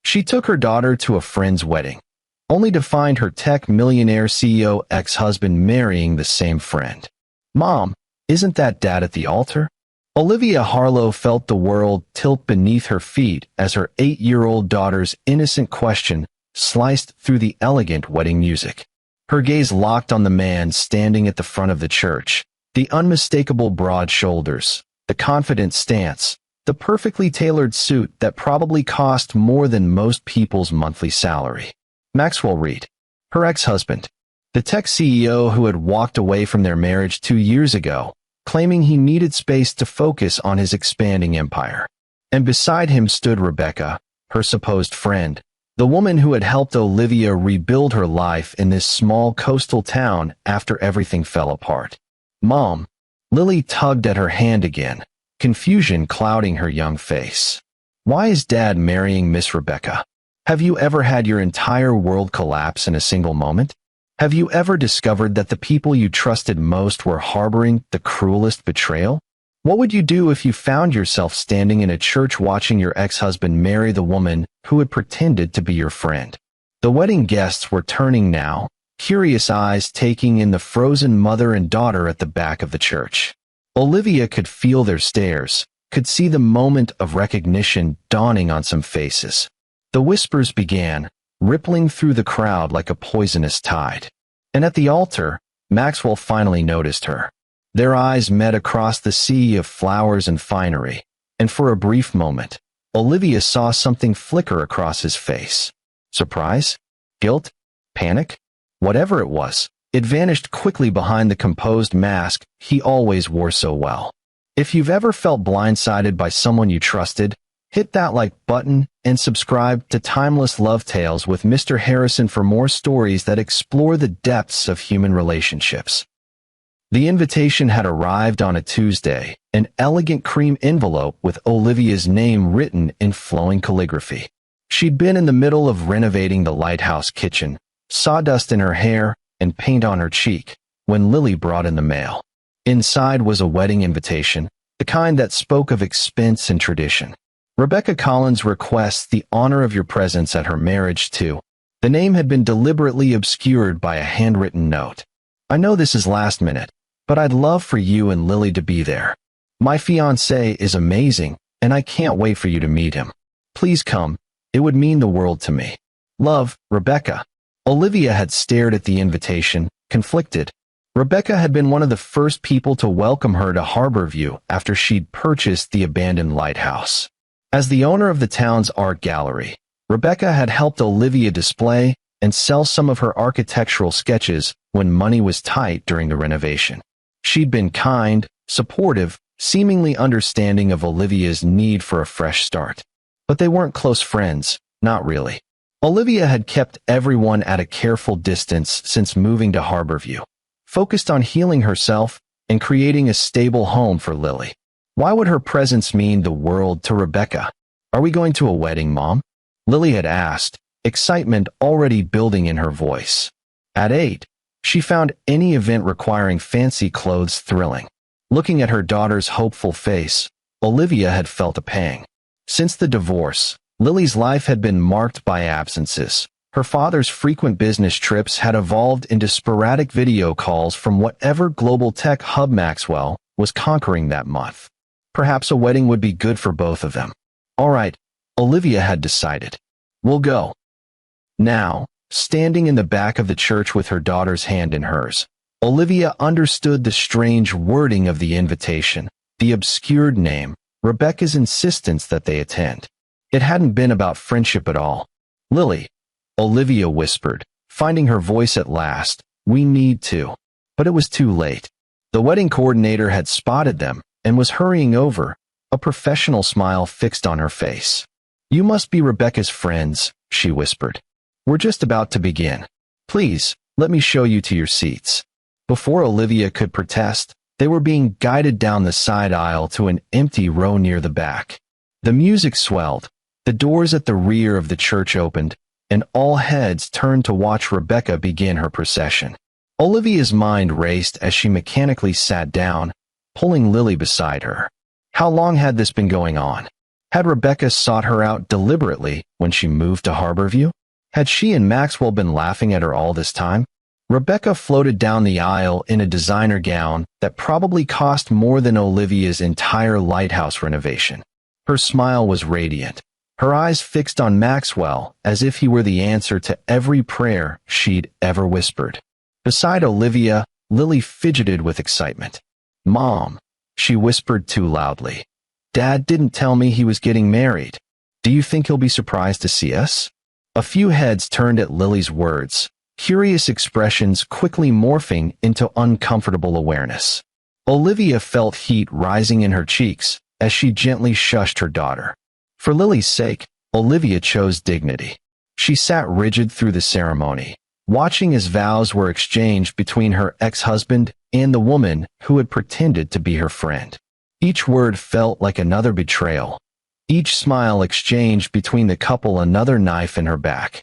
She took her daughter to a friend's wedding, only to find her tech millionaire CEO ex-husband marrying the same friend. "Mom, isn't that Dad at the altar?" Olivia Harlow felt the world tilt beneath her feet as her 8-year-old daughter's innocent question sliced through the elegant wedding music. Her gaze locked on the man standing at the front of the church, the unmistakable broad shoulders, the confident stance, the perfectly tailored suit that probably cost more than most people's monthly salary. Maxwell Reed, her ex-husband, the tech CEO who had walked away from their marriage 2 years ago, claiming he needed space to focus on his expanding empire. And beside him stood Rebecca, her supposed friend, the woman who had helped Olivia rebuild her life in this small coastal town after everything fell apart. "Mom," Lily tugged at her hand again, confusion clouding her young face. "Why is Dad marrying Miss Rebecca? Have you ever had your entire world collapse in a single moment? Have you ever discovered that the people you trusted most were harboring the cruelest betrayal? What would you do if you found yourself standing in a church watching your ex-husband marry the woman who had pretended to be your friend?" The wedding guests were turning now, curious eyes taking in the frozen mother and daughter at the back of the church. Olivia could feel their stares, could see the moment of recognition dawning on some faces. The whispers began, rippling through the crowd like a poisonous tide. And at the altar, Maxwell finally noticed her. Their eyes met across the sea of flowers and finery, and for a brief moment, Olivia saw something flicker across his face. Surprise? Guilt? Panic? Whatever it was, it vanished quickly behind the composed mask he always wore so well. If you've ever felt blindsided by someone you trusted, hit that like button and subscribe to Timeless Love Tales with Mr. Harrison for more stories that explore the depths of human relationships. The invitation had arrived on a Tuesday, an elegant cream envelope with Olivia's name written in flowing calligraphy. She'd been in the middle of renovating the lighthouse kitchen, sawdust in her hair and paint on her cheek, when Lily brought in the mail. Inside was a wedding invitation, the kind that spoke of expense and tradition. "Rebecca Collins requests the honor of your presence at her marriage too." The name had been deliberately obscured by a handwritten note. "I know this is last minute, but I'd love for you and Lily to be there. My fiancé is amazing, and I can't wait for you to meet him. Please come, it would mean the world to me. Love, Rebecca." Olivia had stared at the invitation, conflicted. Rebecca had been one of the first people to welcome her to Harborview after she'd purchased the abandoned lighthouse. As the owner of the town's art gallery, Rebecca had helped Olivia display and sell some of her architectural sketches when money was tight during the renovation. She'd been kind, supportive, seemingly understanding of Olivia's need for a fresh start. But they weren't close friends, not really. Olivia had kept everyone at a careful distance since moving to Harborview, focused on healing herself and creating a stable home for Lily. Why would her presence mean the world to Rebecca? "Are we going to a wedding, Mom?" Lily had asked, excitement already building in her voice. At 8, she found any event requiring fancy clothes thrilling. Looking at her daughter's hopeful face, Olivia had felt a pang. Since the divorce, Lily's life had been marked by absences. Her father's frequent business trips had evolved into sporadic video calls from whatever global tech hub Maxwell was conquering that month. Perhaps a wedding would be good for both of them. All right, Olivia had decided. We'll go. Now, standing in the back of the church with her daughter's hand in hers, Olivia understood the strange wording of the invitation, the obscured name, Rebecca's insistence that they attend. It hadn't been about friendship at all. "Lily," Olivia whispered, finding her voice at last, "we need to." But it was too late. The wedding coordinator had spotted them and was hurrying over, a professional smile fixed on her face. "You must be Rebecca's friends," she whispered. "We're just about to begin. Please, let me show you to your seats." Before Olivia could protest, they were being guided down the side aisle to an empty row near the back. The music swelled, the doors at the rear of the church opened, and all heads turned to watch Rebecca begin her procession. Olivia's mind raced as she mechanically sat down, pulling Lily beside her. How long had this been going on? Had Rebecca sought her out deliberately when she moved to Harborview? Had she and Maxwell been laughing at her all this time? Rebecca floated down the aisle in a designer gown that probably cost more than Olivia's entire lighthouse renovation. Her smile was radiant, her eyes fixed on Maxwell as if he were the answer to every prayer she'd ever whispered. Beside Olivia, Lily fidgeted with excitement. "Mom," she whispered too loudly. "Dad didn't tell me he was getting married. Do you think he'll be surprised to see us?" A few heads turned at Lily's words, curious expressions quickly morphing into uncomfortable awareness. Olivia felt heat rising in her cheeks as she gently shushed her daughter. For Lily's sake, Olivia chose dignity. She sat rigid through the ceremony, watching as vows were exchanged between her ex-husband and the woman who had pretended to be her friend. Each word felt like another betrayal. Each smile exchanged between the couple another knife in her back.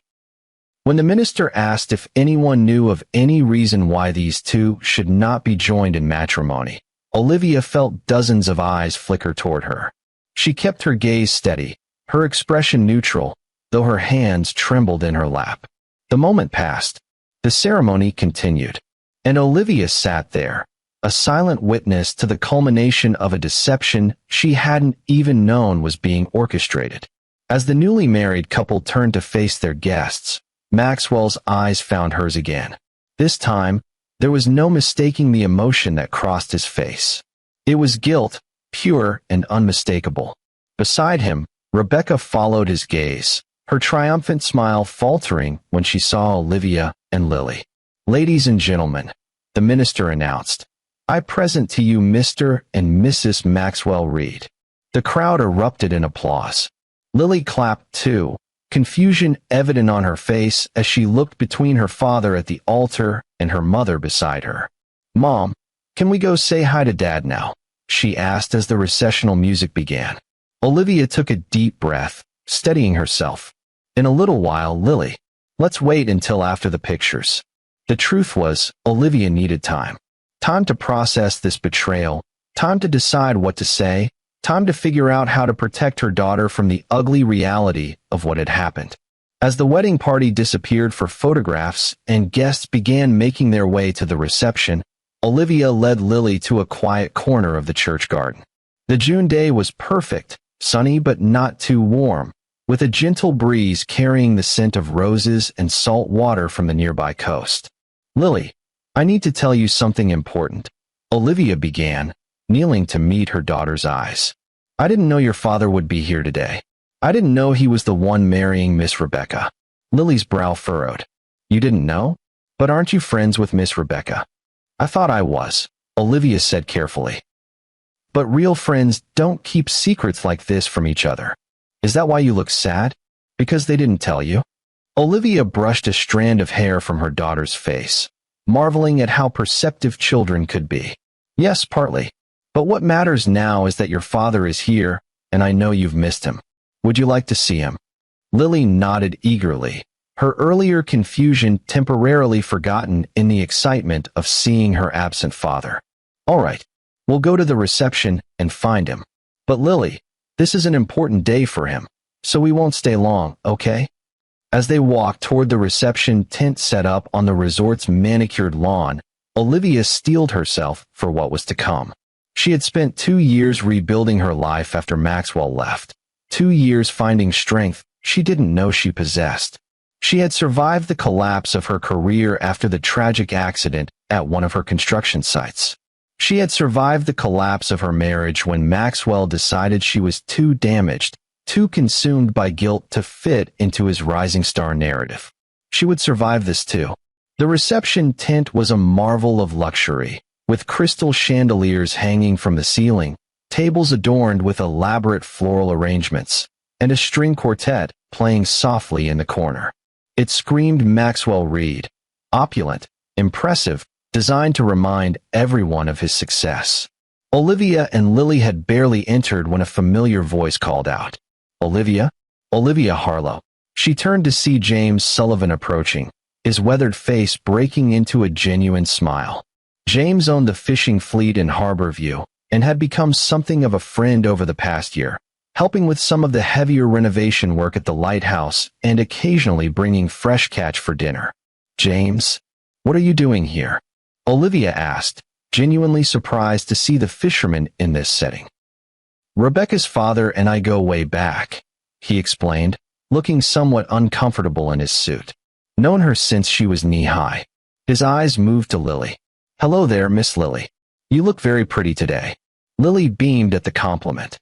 When the minister asked if anyone knew of any reason why these two should not be joined in matrimony, Olivia felt dozens of eyes flicker toward her. She kept her gaze steady, her expression neutral, though her hands trembled in her lap. The moment passed. The ceremony continued, and Olivia sat there, a silent witness to the culmination of a deception she hadn't even known was being orchestrated. As the newly married couple turned to face their guests, Maxwell's eyes found hers again. This time, there was no mistaking the emotion that crossed his face. It was guilt, pure and unmistakable. Beside him, Rebecca followed his gaze, her triumphant smile faltering when she saw Olivia and Lily. "Ladies and gentlemen," the minister announced, "I present to you Mr. and Mrs. Maxwell Reed." The crowd erupted in applause. Lily clapped too, confusion evident on her face as she looked between her father at the altar and her mother beside her. "Mom, can we go say hi to Dad now?" she asked as the recessional music began. Olivia took a deep breath, steadying herself. "In a little while, Lily. Let's wait until after the pictures." The truth was, Olivia needed time. Time to process this betrayal, time to decide what to say, time to figure out how to protect her daughter from the ugly reality of what had happened. As the wedding party disappeared for photographs and guests began making their way to the reception, Olivia led Lily to a quiet corner of the church garden. The June day was perfect, sunny but not too warm, with a gentle breeze carrying the scent of roses and salt water from the nearby coast. "Lily, I need to tell you something important," Olivia began, kneeling to meet her daughter's eyes. "I didn't know your father would be here today. I didn't know he was the one marrying Miss Rebecca." Lily's brow furrowed. "You didn't know? But aren't you friends with Miss Rebecca?" "I thought I was," Olivia said carefully. "But real friends don't keep secrets like this from each other. Is that why you look sad? Because they didn't tell you?" Olivia brushed a strand of hair from her daughter's face, marveling at how perceptive children could be. "Yes, partly. But what matters now is that your father is here, and I know you've missed him. Would you like to see him?" Lily nodded eagerly, her earlier confusion temporarily forgotten in the excitement of seeing her absent father. "All right, we'll go to the reception and find him. But Lily, this is an important day for him, so we won't stay long, okay?" As they walked toward the reception tent set up on the resort's manicured lawn, Olivia steeled herself for what was to come. She had spent 2 years rebuilding her life after Maxwell left, 2 years finding strength she didn't know she possessed. She had survived the collapse of her career after the tragic accident at one of her construction sites. She had survived the collapse of her marriage when Maxwell decided she was too damaged, too consumed by guilt to fit into his rising star narrative. She would survive this too. The reception tent was a marvel of luxury, with crystal chandeliers hanging from the ceiling, tables adorned with elaborate floral arrangements, and a string quartet playing softly in the corner. It screamed Maxwell Reed, opulent, impressive, designed to remind everyone of his success. Olivia and Lily had barely entered when a familiar voice called out, "Olivia? Olivia Harlow." She turned to see James Sullivan approaching, his weathered face breaking into a genuine smile. James owned the fishing fleet in Harborview and had become something of a friend over the past year, helping with some of the heavier renovation work at the lighthouse and occasionally bringing fresh catch for dinner. James, what are you doing here? Olivia asked, genuinely surprised to see the fisherman in this setting. Rebecca's father and I go way back, he explained, looking somewhat uncomfortable in his suit. Known her since she was knee-high. His eyes moved to Lily. Hello there, Miss Lily. You look very pretty today. Lily beamed at the compliment.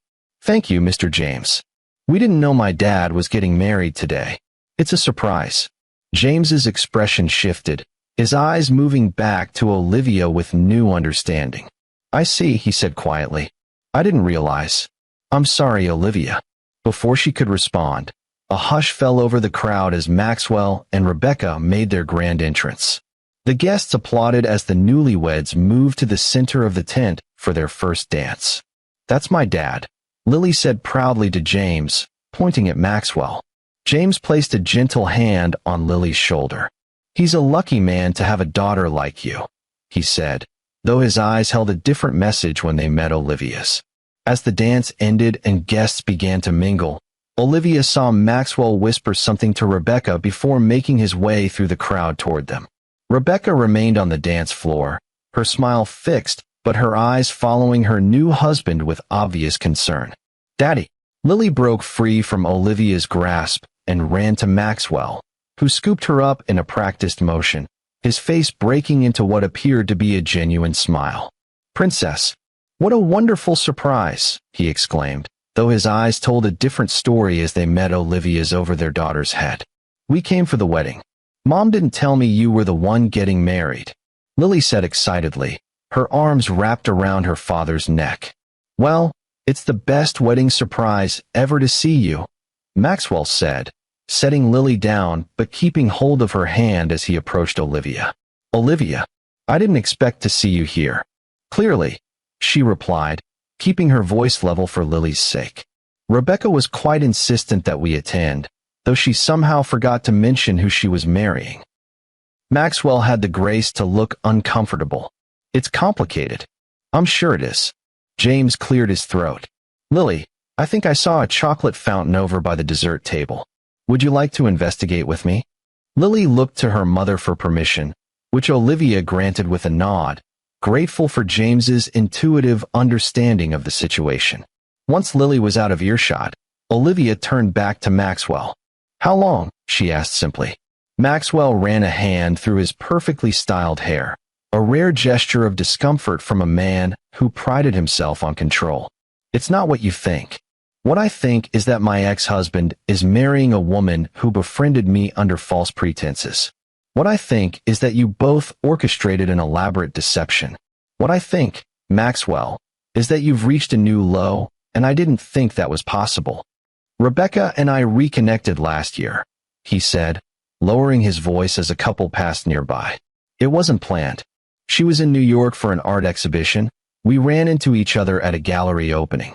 Thank you, Mr. James. We didn't know my dad was getting married today. It's a surprise. James's expression shifted, his eyes moving back to Olivia with new understanding. I see, he said quietly. I didn't realize. I'm sorry, Olivia. Before she could respond, a hush fell over the crowd as Maxwell and Rebecca made their grand entrance. The guests applauded as the newlyweds moved to the center of the tent for their first dance. That's my dad, Lily said proudly to James, pointing at Maxwell. James placed a gentle hand on Lily's shoulder. He's a lucky man to have a daughter like you, he said, though his eyes held a different message when they met Olivia's. As the dance ended and guests began to mingle, Olivia saw Maxwell whisper something to Rebecca before making his way through the crowd toward them. Rebecca remained on the dance floor, her smile fixed, but her eyes following her new husband with obvious concern. Daddy! Lily broke free from Olivia's grasp and ran to Maxwell, who scooped her up in a practiced motion, his face breaking into what appeared to be a genuine smile. Princess! What a wonderful surprise, he exclaimed, though his eyes told a different story as they met Olivia's over their daughter's head. We came for the wedding. Mom didn't tell me you were the one getting married, Lily said excitedly, her arms wrapped around her father's neck. Well, it's the best wedding surprise ever to see you, Maxwell said, setting Lily down but keeping hold of her hand as he approached Olivia. Olivia, I didn't expect to see you here. Clearly, she replied, keeping her voice level for Lily's sake. Rebecca was quite insistent that we attend, though she somehow forgot to mention who she was marrying. Maxwell had the grace to look uncomfortable. It's complicated. I'm sure it is. James cleared his throat. Lily, I think I saw a chocolate fountain over by the dessert table. Would you like to investigate with me? Lily looked to her mother for permission, which Olivia granted with a nod, grateful for James's intuitive understanding of the situation. Once Lily was out of earshot, Olivia turned back to Maxwell. How long? She asked simply. Maxwell ran a hand through his perfectly styled hair, a rare gesture of discomfort from a man who prided himself on control. It's not what you think. What I think is that my ex-husband is marrying a woman who befriended me under false pretenses. What I think is that you both orchestrated an elaborate deception. What I think, Maxwell, is that you've reached a new low, and I didn't think that was possible. Rebecca and I reconnected last year, he said, lowering his voice as a couple passed nearby. It wasn't planned. She was in New York for an art exhibition. We ran into each other at a gallery opening.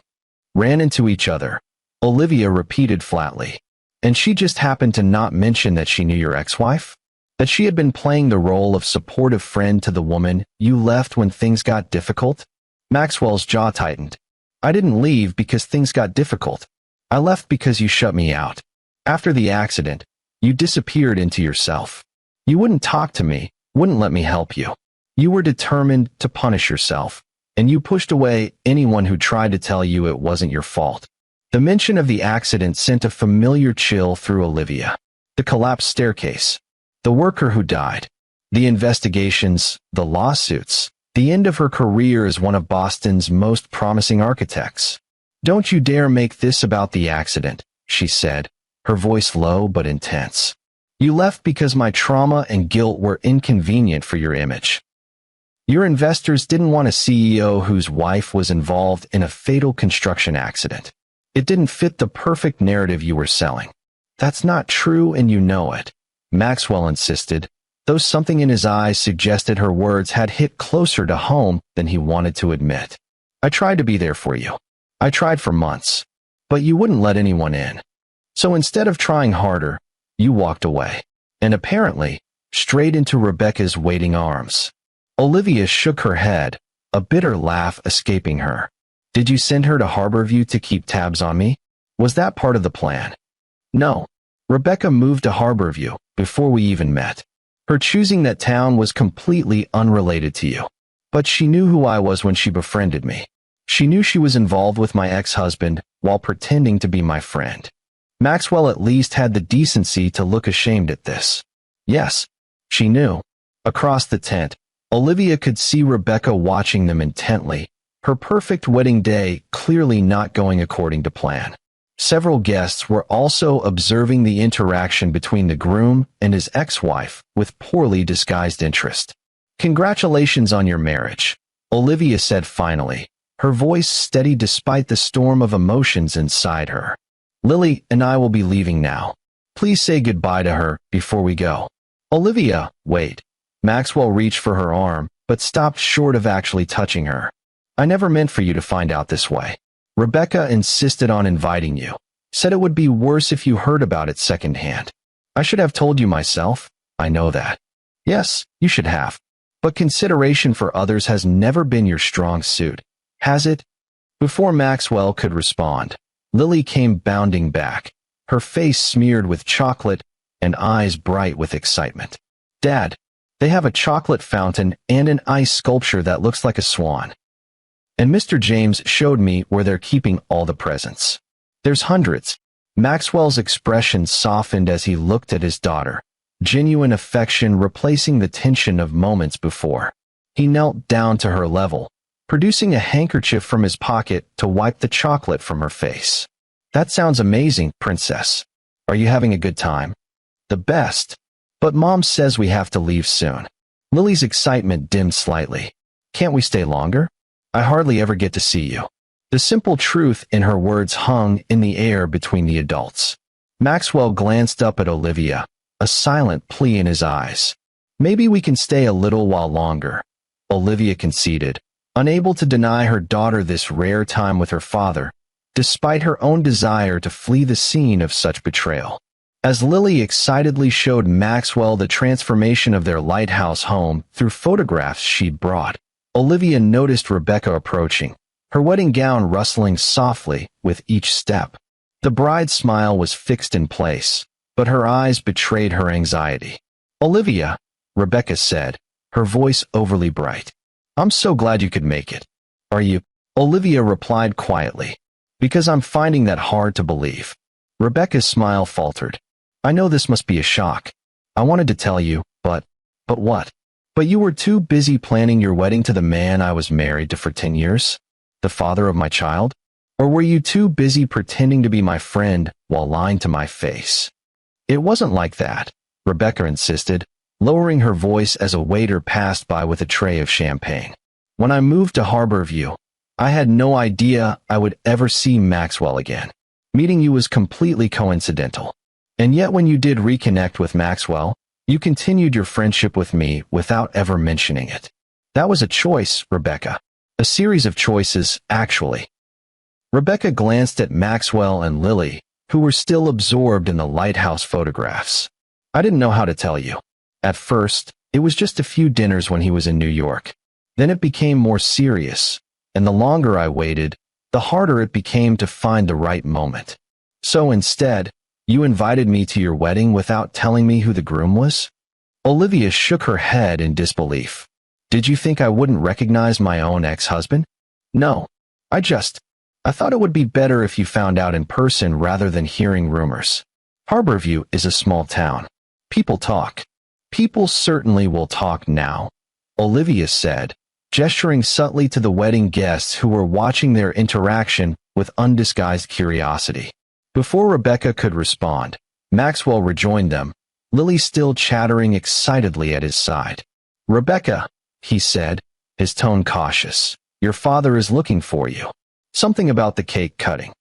Ran into each other, Olivia repeated flatly. And she just happened to not mention that she knew your ex-wife? That she had been playing the role of supportive friend to the woman you left when things got difficult? Maxwell's jaw tightened. I didn't leave because things got difficult. I left because you shut me out. After the accident, you disappeared into yourself. You wouldn't talk to me, wouldn't let me help you. You were determined to punish yourself, and you pushed away anyone who tried to tell you it wasn't your fault. The mention of the accident sent a familiar chill through Olivia. The collapsed staircase. The worker who died. The investigations, the lawsuits. The end of her career as one of Boston's most promising architects. Don't you dare make this about the accident, she said, her voice low but intense. You left because my trauma and guilt were inconvenient for your image. Your investors didn't want a CEO whose wife was involved in a fatal construction accident. It didn't fit the perfect narrative you were selling. That's not true and you know it, Maxwell insisted, though something in his eyes suggested her words had hit closer to home than he wanted to admit. I tried to be there for you. I tried for months, but you wouldn't let anyone in. So instead of trying harder, you walked away, and apparently, straight into Rebecca's waiting arms. Olivia shook her head, a bitter laugh escaping her. Did you send her to Harborview to keep tabs on me? Was that part of the plan? No. Rebecca moved to Harborview before we even met. Her choosing that town was completely unrelated to you. But she knew who I was when she befriended me. She knew she was involved with my ex-husband while pretending to be my friend. Maxwell at least had the decency to look ashamed at this. Yes, she knew. Across the tent, Olivia could see Rebecca watching them intently, her perfect wedding day clearly not going according to plan. Several guests were also observing the interaction between the groom and his ex-wife with poorly disguised interest. "Congratulations on your marriage," Olivia said finally, her voice steady despite the storm of emotions inside her. "Lily and I will be leaving now. Please say goodbye to her before we go." "Olivia, wait." Maxwell reached for her arm, but stopped short of actually touching her. "I never meant for you to find out this way. Rebecca insisted on inviting you. Said it would be worse if you heard about it secondhand. I should have told you myself. I know that. Yes, you should have. But consideration for others has never been your strong suit, has it?" Before Maxwell could respond, Lily came bounding back, her face smeared with chocolate and eyes bright with excitement. "Dad, they have a chocolate fountain and an ice sculpture that looks like a swan. And Mr. James showed me where they're keeping all the presents. There's hundreds." Maxwell's expression softened as he looked at his daughter, genuine affection replacing the tension of moments before. He knelt down to her level, producing a handkerchief from his pocket to wipe the chocolate from her face. "That sounds amazing, Princess. Are you having a good time?" "The best. But Mom says we have to leave soon." Lily's excitement dimmed slightly. "Can't we stay longer? I hardly ever get to see you." The simple truth in her words hung in the air between the adults. Maxwell glanced up at Olivia, a silent plea in his eyes. "Maybe we can stay a little while longer," Olivia conceded, unable to deny her daughter this rare time with her father, despite her own desire to flee the scene of such betrayal. As Lily excitedly showed Maxwell the transformation of their lighthouse home through photographs she'd brought, Olivia noticed Rebecca approaching, her wedding gown rustling softly with each step. The bride's smile was fixed in place, but her eyes betrayed her anxiety. "Olivia," Rebecca said, her voice overly bright. "I'm so glad you could make it." "Are you?" Olivia replied quietly. "Because I'm finding that hard to believe." Rebecca's smile faltered. "I know this must be a shock. I wanted to tell you, but what? But you were too busy planning your wedding to the man I was married to for 10 years? The father of my child? Or were you too busy pretending to be my friend while lying to my face?" "It wasn't like that," Rebecca insisted, lowering her voice as a waiter passed by with a tray of champagne. "When I moved to Harborview, I had no idea I would ever see Maxwell again. Meeting you was completely coincidental. And yet when you did reconnect with Maxwell, you continued your friendship with me without ever mentioning it. That was a choice, Rebecca. A series of choices, actually." Rebecca glanced at Maxwell and Lily, who were still absorbed in the lighthouse photographs. "I didn't know how to tell you. At first, it was just a few dinners when he was in New York. Then it became more serious, and the longer I waited, the harder it became to find the right moment. So instead, you invited me to your wedding without telling me who the groom was?" Olivia shook her head in disbelief. "Did you think I wouldn't recognize my own ex-husband?" "No. I thought it would be better if you found out in person rather than hearing rumors. Harborview is a small town. People talk. People certainly will talk now," Olivia said, gesturing subtly to the wedding guests who were watching their interaction with undisguised curiosity. Before Rebecca could respond, Maxwell rejoined them, Lily still chattering excitedly at his side. "Rebecca," he said, his tone cautious, "your father is looking for you. Something about the cake cutting."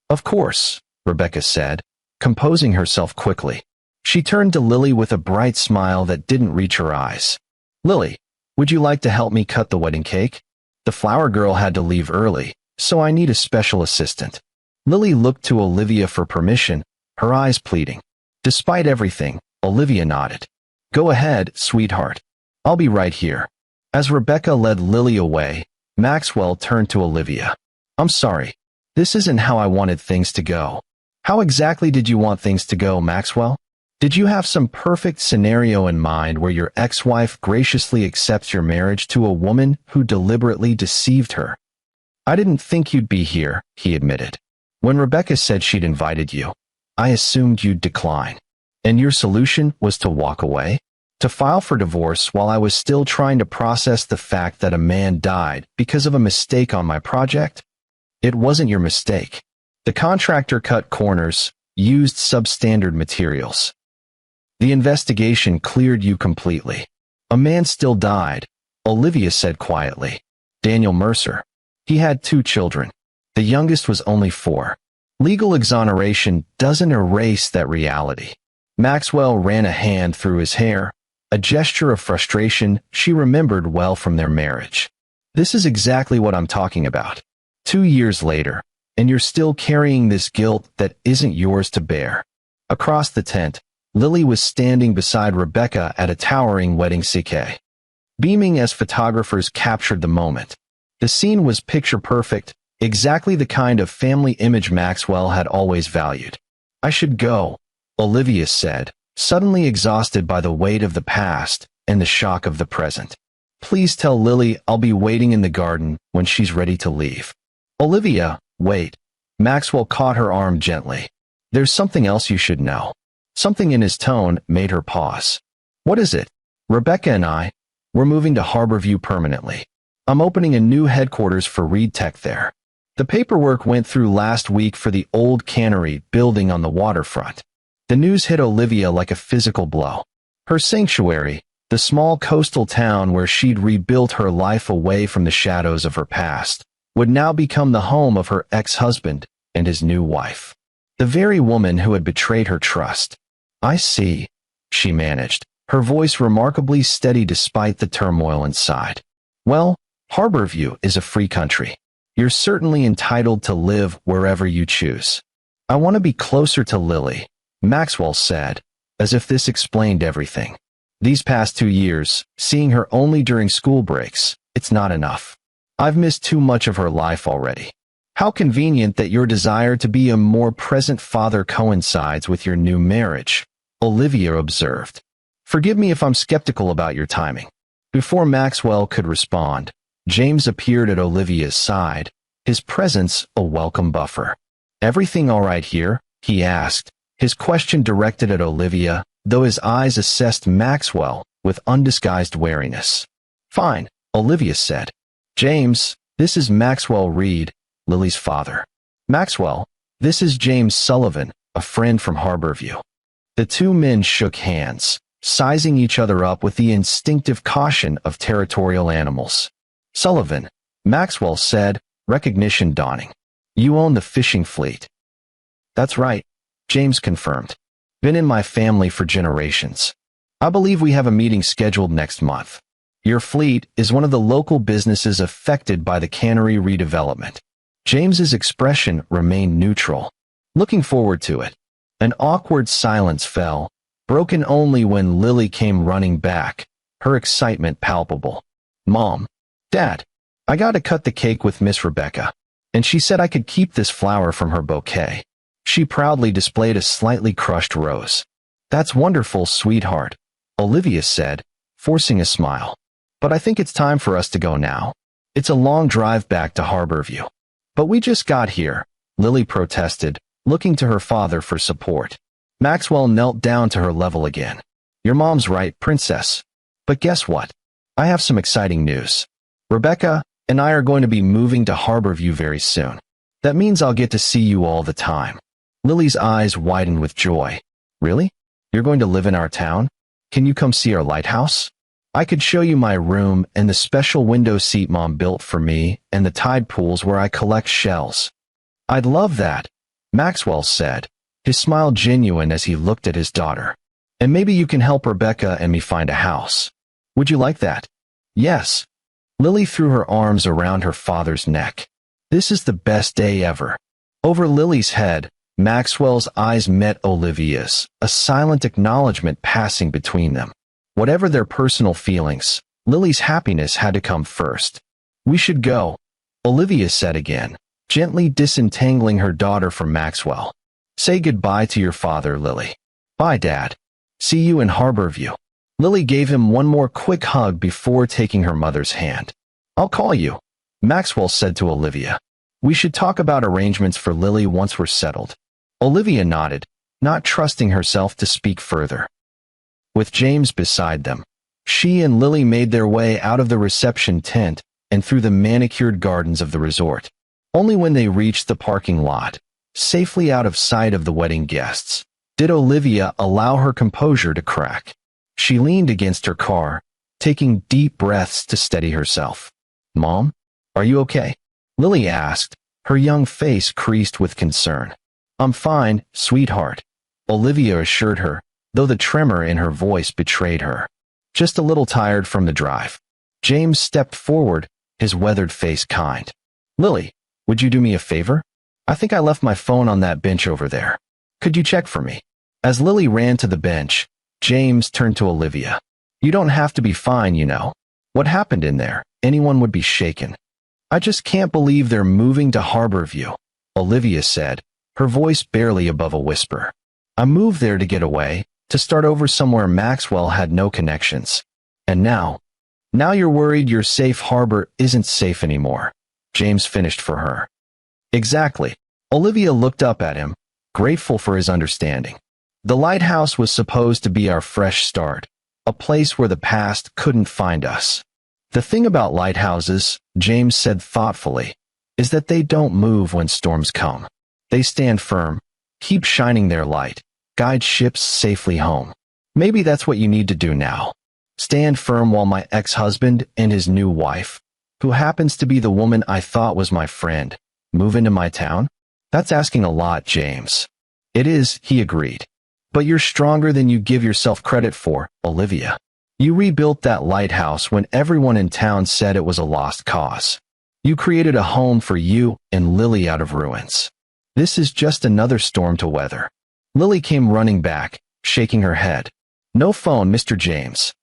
"Of course," Rebecca said, composing herself quickly. She turned to Lily with a bright smile that didn't reach her eyes. "Lily, would you like to help me cut the wedding cake? The flower girl had to leave early, so I need a special assistant." Lily looked to Olivia for permission, her eyes pleading. Despite everything, Olivia nodded. "Go ahead, sweetheart. I'll be right here." As Rebecca led Lily away, Maxwell turned to Olivia. "I'm sorry. This isn't how I wanted things to go." How exactly did you want things to go, Maxwell? Did you have some perfect scenario in mind where your ex-wife graciously accepts your marriage to a woman who deliberately deceived her? I didn't think you'd be here, he admitted. When Rebecca said she'd invited you, I assumed you'd decline. And your solution was to walk away? To file for divorce while I was still trying to process the fact that a man died because of a mistake on my project? It wasn't your mistake. The contractor cut corners, used substandard materials. The investigation cleared you completely. A man still died, Olivia said quietly. Daniel Mercer. He had 2 children. The youngest was only 4. Legal exoneration doesn't erase that reality. Maxwell ran a hand through his hair, a gesture of frustration she remembered well from their marriage. This is exactly what I'm talking about. 2 years later, and you're still carrying this guilt that isn't yours to bear. Across the tent, Lily was standing beside Rebecca at a towering wedding bouquet, beaming as photographers captured the moment. The scene was picture-perfect, exactly the kind of family image Maxwell had always valued. I should go, Olivia said, suddenly exhausted by the weight of the past and the shock of the present. Please tell Lily I'll be waiting in the garden when she's ready to leave. Olivia, wait. Maxwell caught her arm gently. There's something else you should know. Something in his tone made her pause. What is it? Rebecca and we're moving to Harborview permanently. I'm opening a new headquarters for Reed Tech there. The paperwork went through last week for the old cannery building on the waterfront. The news hit Olivia like a physical blow. Her sanctuary, the small coastal town where she'd rebuilt her life away from the shadows of her past, would now become the home of her ex-husband and his new wife. The very woman who had betrayed her trust. I see, she managed, her voice remarkably steady despite the turmoil inside. Well, Harborview is a free country. You're certainly entitled to live wherever you choose. I want to be closer to Lily, Maxwell said, as if this explained everything. These past 2 years, seeing her only during school breaks, it's not enough. I've missed too much of her life already. How convenient that your desire to be a more present father coincides with your new marriage, Olivia observed. Forgive me if I'm skeptical about your timing. Before Maxwell could respond, James appeared at Olivia's side, his presence a welcome buffer. Everything all right here? He asked, his question directed at Olivia, though his eyes assessed Maxwell with undisguised wariness. Fine, Olivia said. James, this is Maxwell Reed, Lily's father. Maxwell, this is James Sullivan, a friend from Harborview. The 2 men shook hands, sizing each other up with the instinctive caution of territorial animals. Sullivan, Maxwell said, recognition dawning. You own the fishing fleet. That's right, James confirmed. Been in my family for generations. I believe we have a meeting scheduled next month. Your fleet is one of the local businesses affected by the cannery redevelopment. James's expression remained neutral. Looking forward to it. An awkward silence fell, broken only when Lily came running back, her excitement palpable. Mom, Dad, I got to cut the cake with Miss Rebecca, and she said I could keep this flower from her bouquet. She proudly displayed a slightly crushed rose. That's wonderful, sweetheart, Olivia said, forcing a smile. But I think it's time for us to go now. It's a long drive back to Harborview. But we just got here, Lily protested, looking to her father for support. Maxwell knelt down to her level again. Your mom's right, princess. But guess what? I have some exciting news. Rebecca and I are going to be moving to Harborview very soon. That means I'll get to see you all the time. Lily's eyes widened with joy. Really? You're going to live in our town? Can you come see our lighthouse? I could show you my room and the special window seat Mom built for me and the tide pools where I collect shells. I'd love that, Maxwell said, his smile genuine as he looked at his daughter. And maybe you can help Rebecca and me find a house. Would you like that? Yes. Lily threw her arms around her father's neck. This is the best day ever. Over Lily's head, Maxwell's eyes met Olivia's, a silent acknowledgement passing between them. Whatever their personal feelings, Lily's happiness had to come first. We should go, Olivia said again, gently disentangling her daughter from Maxwell. Say goodbye to your father, Lily. Bye, Dad. See you in Harborview. Lily gave him one more quick hug before taking her mother's hand. I'll call you, Maxwell said to Olivia. We should talk about arrangements for Lily once we're settled. Olivia nodded, not trusting herself to speak further. With James beside them, she and Lily made their way out of the reception tent and through the manicured gardens of the resort. Only when they reached the parking lot, safely out of sight of the wedding guests, did Olivia allow her composure to crack. She leaned against her car, taking deep breaths to steady herself. Mom, are you okay? Lily asked, her young face creased with concern. I'm fine, sweetheart, Olivia assured her, though the tremor in her voice betrayed her. Just a little tired from the drive. James stepped forward, his weathered face kind. Lily, would you do me a favor? I think I left my phone on that bench over there. Could you check for me? As Lily ran to the bench, James turned to Olivia. You don't have to be fine, you know. What happened in there? Anyone would be shaken. I just can't believe they're moving to Harborview, Olivia said, her voice barely above a whisper. I moved there to get away, to start over somewhere Maxwell had no connections. And now you're worried your safe harbor isn't safe anymore, James finished for her. Exactly. Olivia looked up at him, grateful for his understanding. The lighthouse was supposed to be our fresh start, a place where the past couldn't find us. The thing about lighthouses, James said thoughtfully, is that they don't move when storms come. They stand firm, keep shining their light, guide ships safely home. Maybe that's what you need to do now. Stand firm while my ex-husband and his new wife, who happens to be the woman I thought was my friend, move into my town? That's asking a lot, James. It is, he agreed. But you're stronger than you give yourself credit for, Olivia. You rebuilt that lighthouse when everyone in town said it was a lost cause. You created a home for you and Lily out of ruins. This is just another storm to weather. Lily came running back, shaking her head. No phone, Mr. James.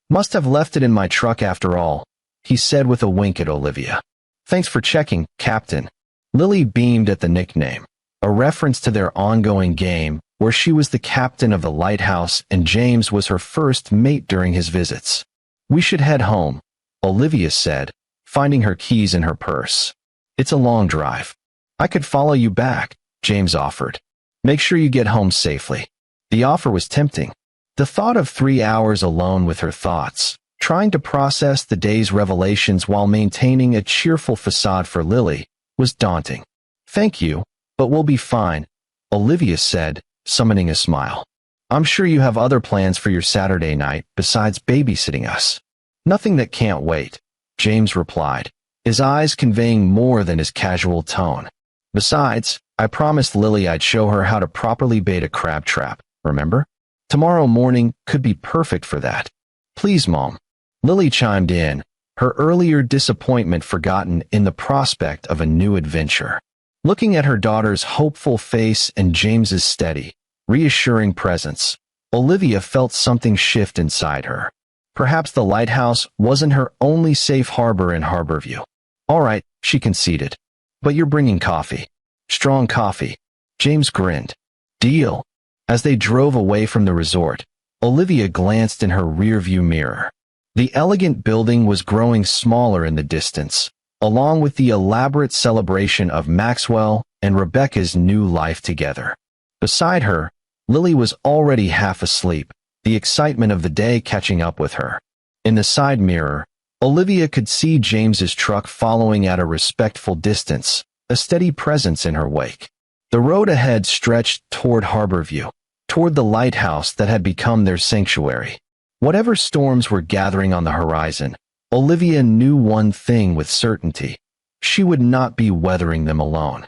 Must have left it in my truck after all, he said with a wink at Olivia. Thanks for checking, Captain. Lily beamed at the nickname, a reference to their ongoing game where she was the captain of the lighthouse and James was her first mate during his visits. We should head home, Olivia said, finding her keys in her purse. It's a long drive. I could follow you back, James offered. Make sure you get home safely. The offer was tempting. The thought of 3 hours alone with her thoughts, trying to process the day's revelations while maintaining a cheerful facade for Lily, was daunting. Thank you, but we'll be fine, Olivia said, summoning a smile. I'm sure you have other plans for your Saturday night besides babysitting us. Nothing that can't wait, James replied, his eyes conveying more than his casual tone. Besides, I promised Lily I'd show her how to properly bait a crab trap, remember? Tomorrow morning could be perfect for that. Please, Mom. Lily chimed in, her earlier disappointment forgotten in the prospect of a new adventure. Looking at her daughter's hopeful face and James's steady, reassuring presence, Olivia felt something shift inside her. Perhaps the lighthouse wasn't her only safe harbor in Harborview. All right, she conceded. But you're bringing coffee. Strong coffee. James grinned. Deal. As they drove away from the resort, Olivia glanced in her rearview mirror. The elegant building was growing smaller in the distance, along with the elaborate celebration of Maxwell and Rebecca's new life together. Beside her, Lily was already half asleep, the excitement of the day catching up with her. In the side mirror, Olivia could see James's truck following at a respectful distance, a steady presence in her wake. The road ahead stretched toward Harborview, toward the lighthouse that had become their sanctuary. Whatever storms were gathering on the horizon, Olivia knew one thing with certainty. She would not be weathering them alone.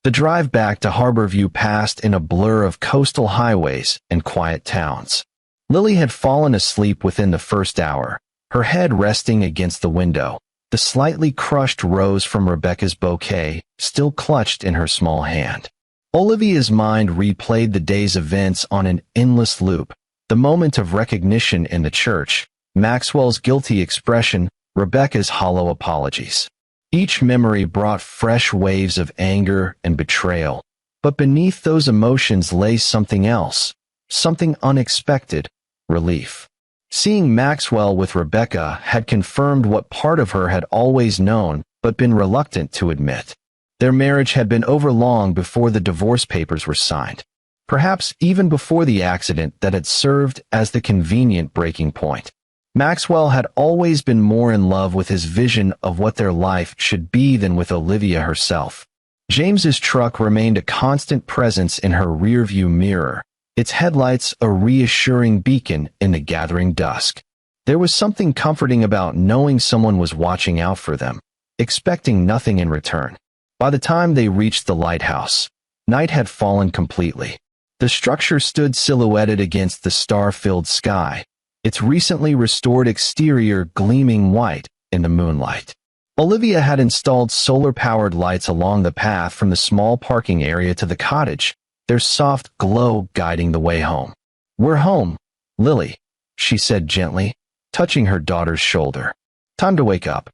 The drive back to Harborview passed in a blur of coastal highways and quiet towns. Lily had fallen asleep within the first hour, her head resting against the window, the slightly crushed rose from Rebecca's bouquet still clutched in her small hand. Olivia's mind replayed the day's events on an endless loop, the moment of recognition in the church, Maxwell's guilty expression, Rebecca's hollow apologies. Each memory brought fresh waves of anger and betrayal, But beneath those emotions lay something else, something unexpected: relief. Seeing Maxwell with Rebecca had confirmed what part of her had always known but been reluctant to admit. Their marriage had been over long before the divorce papers were signed, perhaps even before the accident that had served as the convenient breaking point. Maxwell had always been more in love with his vision of what their life should be than with Olivia herself. James's truck remained a constant presence in her rearview mirror, its headlights a reassuring beacon in the gathering dusk. There was something comforting about knowing someone was watching out for them, expecting nothing in return. By the time they reached the lighthouse, night had fallen completely. The structure stood silhouetted against the star-filled sky, its recently restored exterior gleaming white in the moonlight. Olivia had installed solar-powered lights along the path from the small parking area to the cottage, their soft glow guiding the way home. "We're home, Lily," she said gently, touching her daughter's shoulder. "Time to wake up."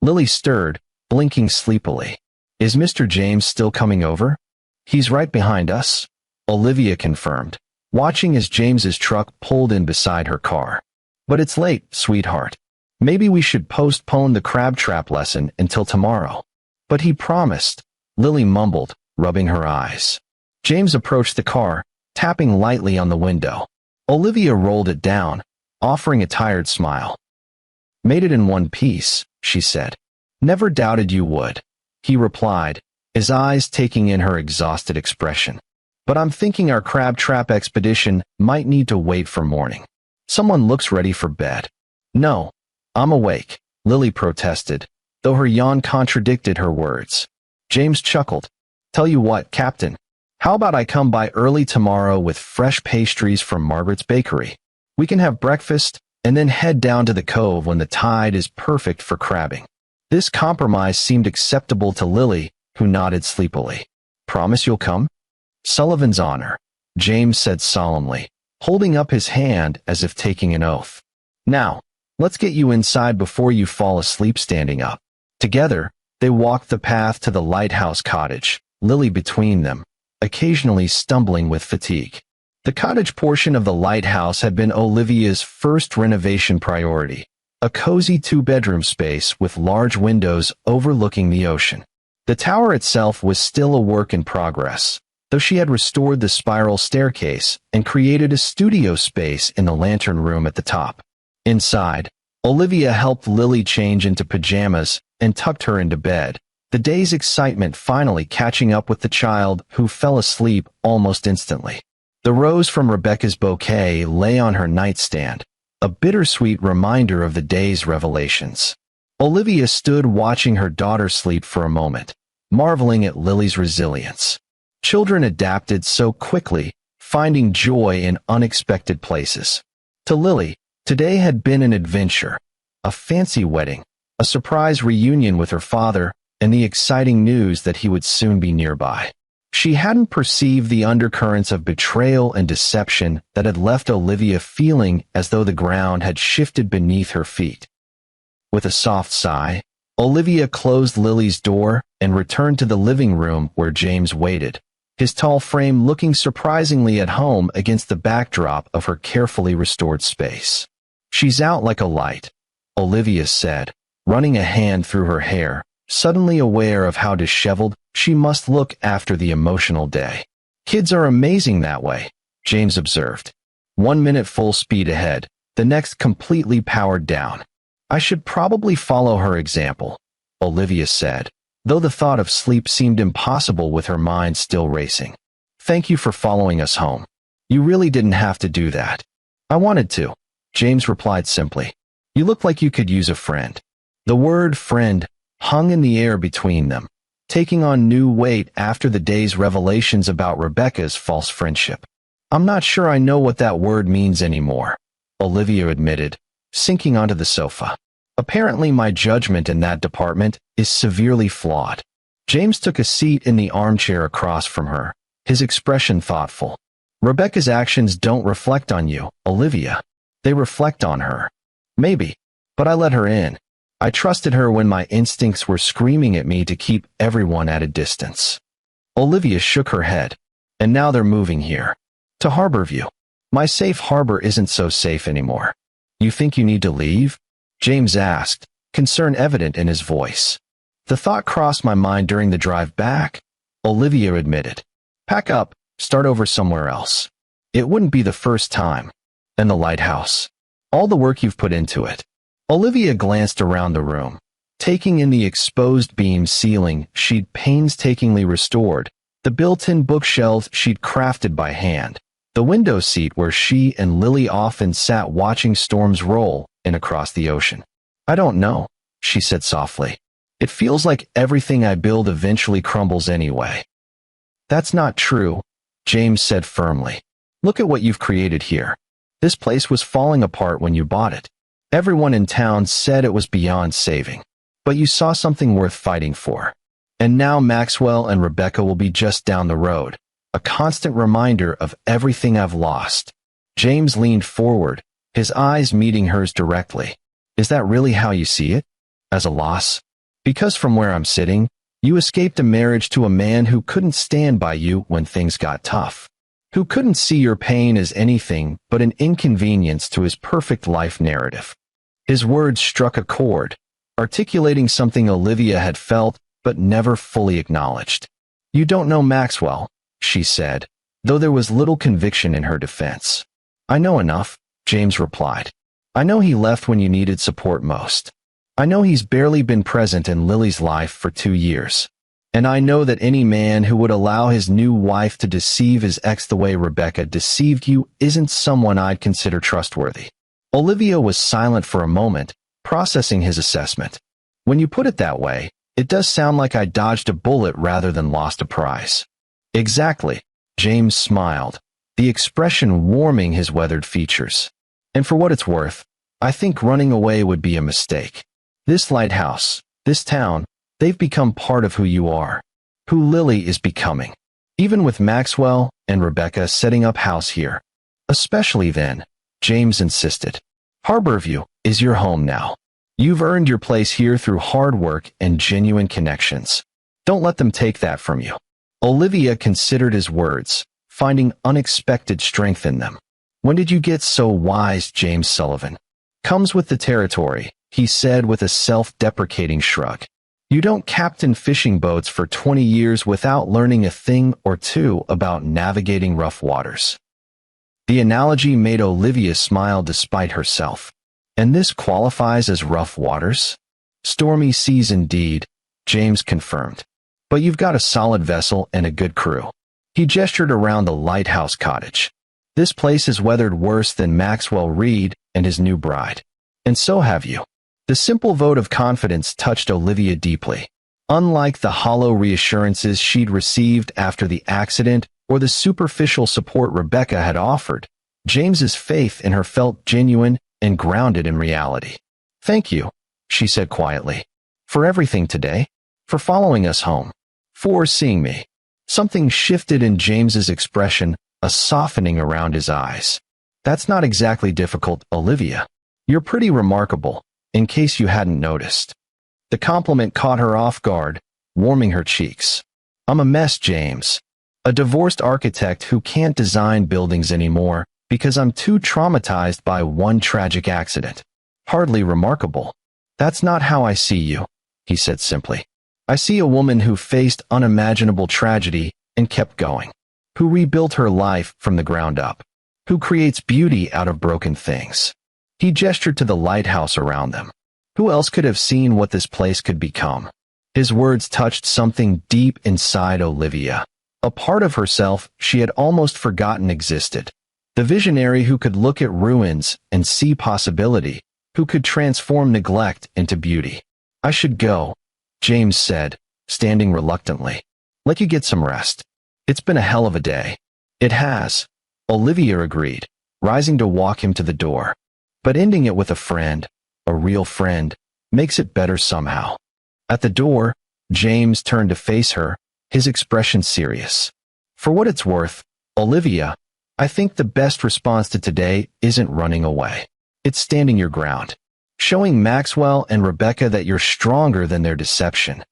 Lily stirred, blinking sleepily. "Is Mr. James still coming over?" "He's right behind us," Olivia confirmed, watching as James's truck pulled in beside her car. "But it's late, sweetheart. Maybe we should postpone the crab trap lesson until tomorrow." "But he promised," Lily mumbled, rubbing her eyes. James approached the car, tapping lightly on the window. Olivia rolled it down, offering a tired smile. "Made it in one piece," she said. "Never doubted you would," he replied, his eyes taking in her exhausted expression. "But I'm thinking our crab trap expedition might need to wait for morning. Someone looks ready for bed." "No, I'm awake," Lily protested, though her yawn contradicted her words. James chuckled. "Tell you what, Captain, how about I come by early tomorrow with fresh pastries from Margaret's Bakery? We can have breakfast and then head down to the cove when the tide is perfect for crabbing." This compromise seemed acceptable to Lily, who nodded sleepily. "Promise you'll come?" "Sullivan's honor," James said solemnly, holding up his hand as if taking an oath. "Now, let's get you inside before you fall asleep standing up." Together, they walked the path to the lighthouse cottage, Lily between them, occasionally stumbling with fatigue. The cottage portion of the lighthouse had been Olivia's first renovation priority, a cozy two-bedroom space with large windows overlooking the ocean. The tower itself was still a work in progress, though she had restored the spiral staircase and created a studio space in the lantern room at the top. Inside, Olivia helped Lily change into pajamas and tucked her into bed, the day's excitement finally catching up with the child, who fell asleep almost instantly. The rose from Rebecca's bouquet lay on her nightstand, a bittersweet reminder of the day's revelations. Olivia stood watching her daughter sleep for a moment, marveling at Lily's resilience. Children adapted so quickly, finding joy in unexpected places. To Lily, today had been an adventure, a fancy wedding, a surprise reunion with her father, and the exciting news that he would soon be nearby. She hadn't perceived the undercurrents of betrayal and deception that had left Olivia feeling as though the ground had shifted beneath her feet. With a soft sigh, Olivia closed Lily's door and returned to the living room where James waited, his tall frame looking surprisingly at home against the backdrop of her carefully restored space. "She's out like a light," Olivia said, running a hand through her hair, suddenly aware of how disheveled she must look after the emotional day. "Kids are amazing that way," James observed. 1 minute full speed ahead, the next completely powered down. "I should probably follow her example," Olivia said, though the thought of sleep seemed impossible with her mind still racing. "Thank you for following us home. You really didn't have to do that." "I wanted to," James replied simply. "You look like you could use a friend." The word friend hung in the air between them, taking on new weight after the day's revelations about Rebecca's false friendship. "I'm not sure I know what that word means anymore," Olivia admitted, sinking onto the sofa. "Apparently my judgment in that department is severely flawed." James took a seat in the armchair across from her, his expression thoughtful. "Rebecca's actions don't reflect on you, Olivia. They reflect on her." "Maybe, but I let her in. I trusted her when my instincts were screaming at me to keep everyone at a distance." Olivia shook her head. And now they're moving here. To Harborview. My safe harbor isn't so safe anymore. You think you need to leave? James asked, concern evident in his voice. The thought crossed my mind during the drive back, Olivia admitted. Pack up, start over somewhere else. It wouldn't be the first time. And the lighthouse. All the work you've put into it. Olivia glanced around the room, taking in the exposed beam ceiling she'd painstakingly restored, the built-in bookshelves she'd crafted by hand, the window seat where she and Lily often sat watching storms roll in across the ocean. I don't know, she said softly. It feels like everything I build eventually crumbles anyway. That's not true, James said firmly. Look at what you've created here. This place was falling apart when you bought it. Everyone in town said it was beyond saving. But you saw something worth fighting for. And now Maxwell and Rebecca will be just down the road, a constant reminder of everything I've lost. James leaned forward, his eyes meeting hers directly. Is that really how you see it? As a loss? Because from where I'm sitting, you escaped a marriage to a man who couldn't stand by you when things got tough, who couldn't see your pain as anything but an inconvenience to his perfect life narrative. His words struck a chord, articulating something Olivia had felt but never fully acknowledged. You don't know Maxwell, she said, though there was little conviction in her defense. I know enough, James replied. I know he left when you needed support most. I know he's barely been present in Lily's life for 2 years. And I know that any man who would allow his new wife to deceive his ex the way Rebecca deceived you isn't someone I'd consider trustworthy. Olivia was silent for a moment, processing his assessment. When you put it that way, it does sound like I dodged a bullet rather than lost a prize. Exactly, James smiled, the expression warming his weathered features. And for what it's worth, I think running away would be a mistake. This lighthouse, this town, they've become part of who you are, who Lily is becoming. Even with Maxwell and Rebecca setting up house here. Especially then, James insisted. Harborview is your home now. You've earned your place here through hard work and genuine connections. Don't let them take that from you. Olivia considered his words, finding unexpected strength in them. When did you get so wise, James Sullivan? Comes with the territory, he said with a self-deprecating shrug. You don't captain fishing boats for 20 years without learning a thing or two about navigating rough waters. The analogy made Olivia smile despite herself. And this qualifies as rough waters? Stormy seas indeed, James confirmed. But you've got a solid vessel and a good crew. He gestured around the lighthouse cottage. This place has weathered worse than Maxwell Reed and his new bride. And so have you. The simple vote of confidence touched Olivia deeply. Unlike the hollow reassurances she'd received after the accident or the superficial support Rebecca had offered, James's faith in her felt genuine and grounded in reality. Thank you, she said quietly, for everything today, for following us home, for seeing me. Something shifted in James's expression, a softening around his eyes. That's not exactly difficult, Olivia. You're pretty remarkable, in case you hadn't noticed. The compliment caught her off guard, warming her cheeks. I'm a mess, James. A divorced architect who can't design buildings anymore because I'm too traumatized by one tragic accident. Hardly remarkable. That's not how I see you, he said simply. I see a woman who faced unimaginable tragedy and kept going, who rebuilt her life from the ground up, who creates beauty out of broken things. He gestured to the lighthouse around them. Who else could have seen what this place could become? His words touched something deep inside Olivia, a part of herself she had almost forgotten existed. The visionary who could look at ruins and see possibility, who could transform neglect into beauty. I should go, James said, standing reluctantly. Let you get some rest. It's been a hell of a day. It has, Olivia agreed, rising to walk him to the door. But ending it with a friend, a real friend, makes it better somehow. At the door, James turned to face her, his expression serious. For what it's worth, Olivia, I think the best response to today isn't running away. It's standing your ground, showing Maxwell and Rebecca that you're stronger than their deception.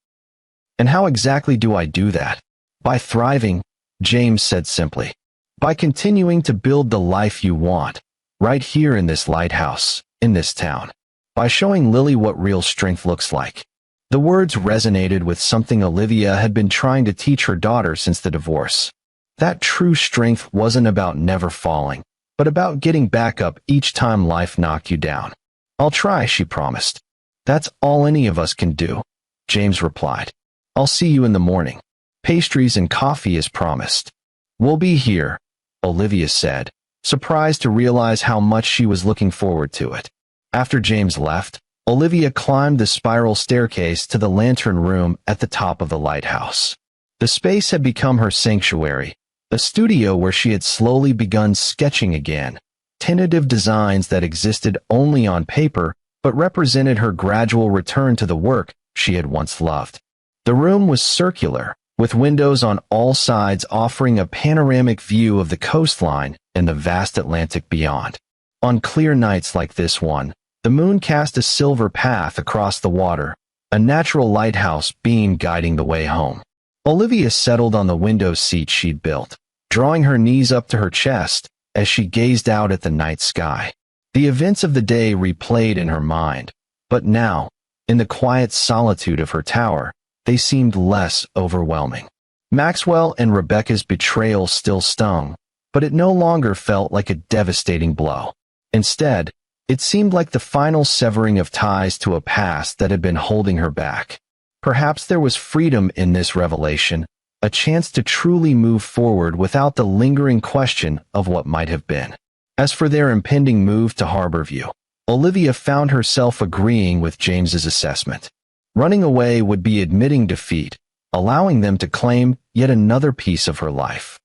And how exactly do I do that? By thriving, James said simply. By continuing to build the life you want, right here in this lighthouse, in this town. By showing Lily what real strength looks like. The words resonated with something Olivia had been trying to teach her daughter since the divorce. That true strength wasn't about never falling, but about getting back up each time life knocked you down. I'll try, she promised. That's all any of us can do, James replied. I'll see you in the morning. Pastries and coffee as promised. We'll be here, Olivia said, surprised to realize how much she was looking forward to it. After James left, Olivia climbed the spiral staircase to the lantern room at the top of the lighthouse. The space had become her sanctuary, a studio where she had slowly begun sketching again, tentative designs that existed only on paper but represented her gradual return to the work she had once loved. The room was circular, with windows on all sides offering a panoramic view of the coastline and the vast Atlantic beyond. On clear nights like this one, the moon cast a silver path across the water, a natural lighthouse beam guiding the way home. Olivia settled on the window seat she'd built, drawing her knees up to her chest as she gazed out at the night sky. The events of the day replayed in her mind, but now, in the quiet solitude of her tower, they seemed less overwhelming. Maxwell and Rebecca's betrayal still stung, but it no longer felt like a devastating blow. Instead, it seemed like the final severing of ties to a past that had been holding her back. Perhaps there was freedom in this revelation, a chance to truly move forward without the lingering question of what might have been. As for their impending move to Harborview, Olivia found herself agreeing with James's assessment. Running away would be admitting defeat, allowing them to claim yet another piece of her life.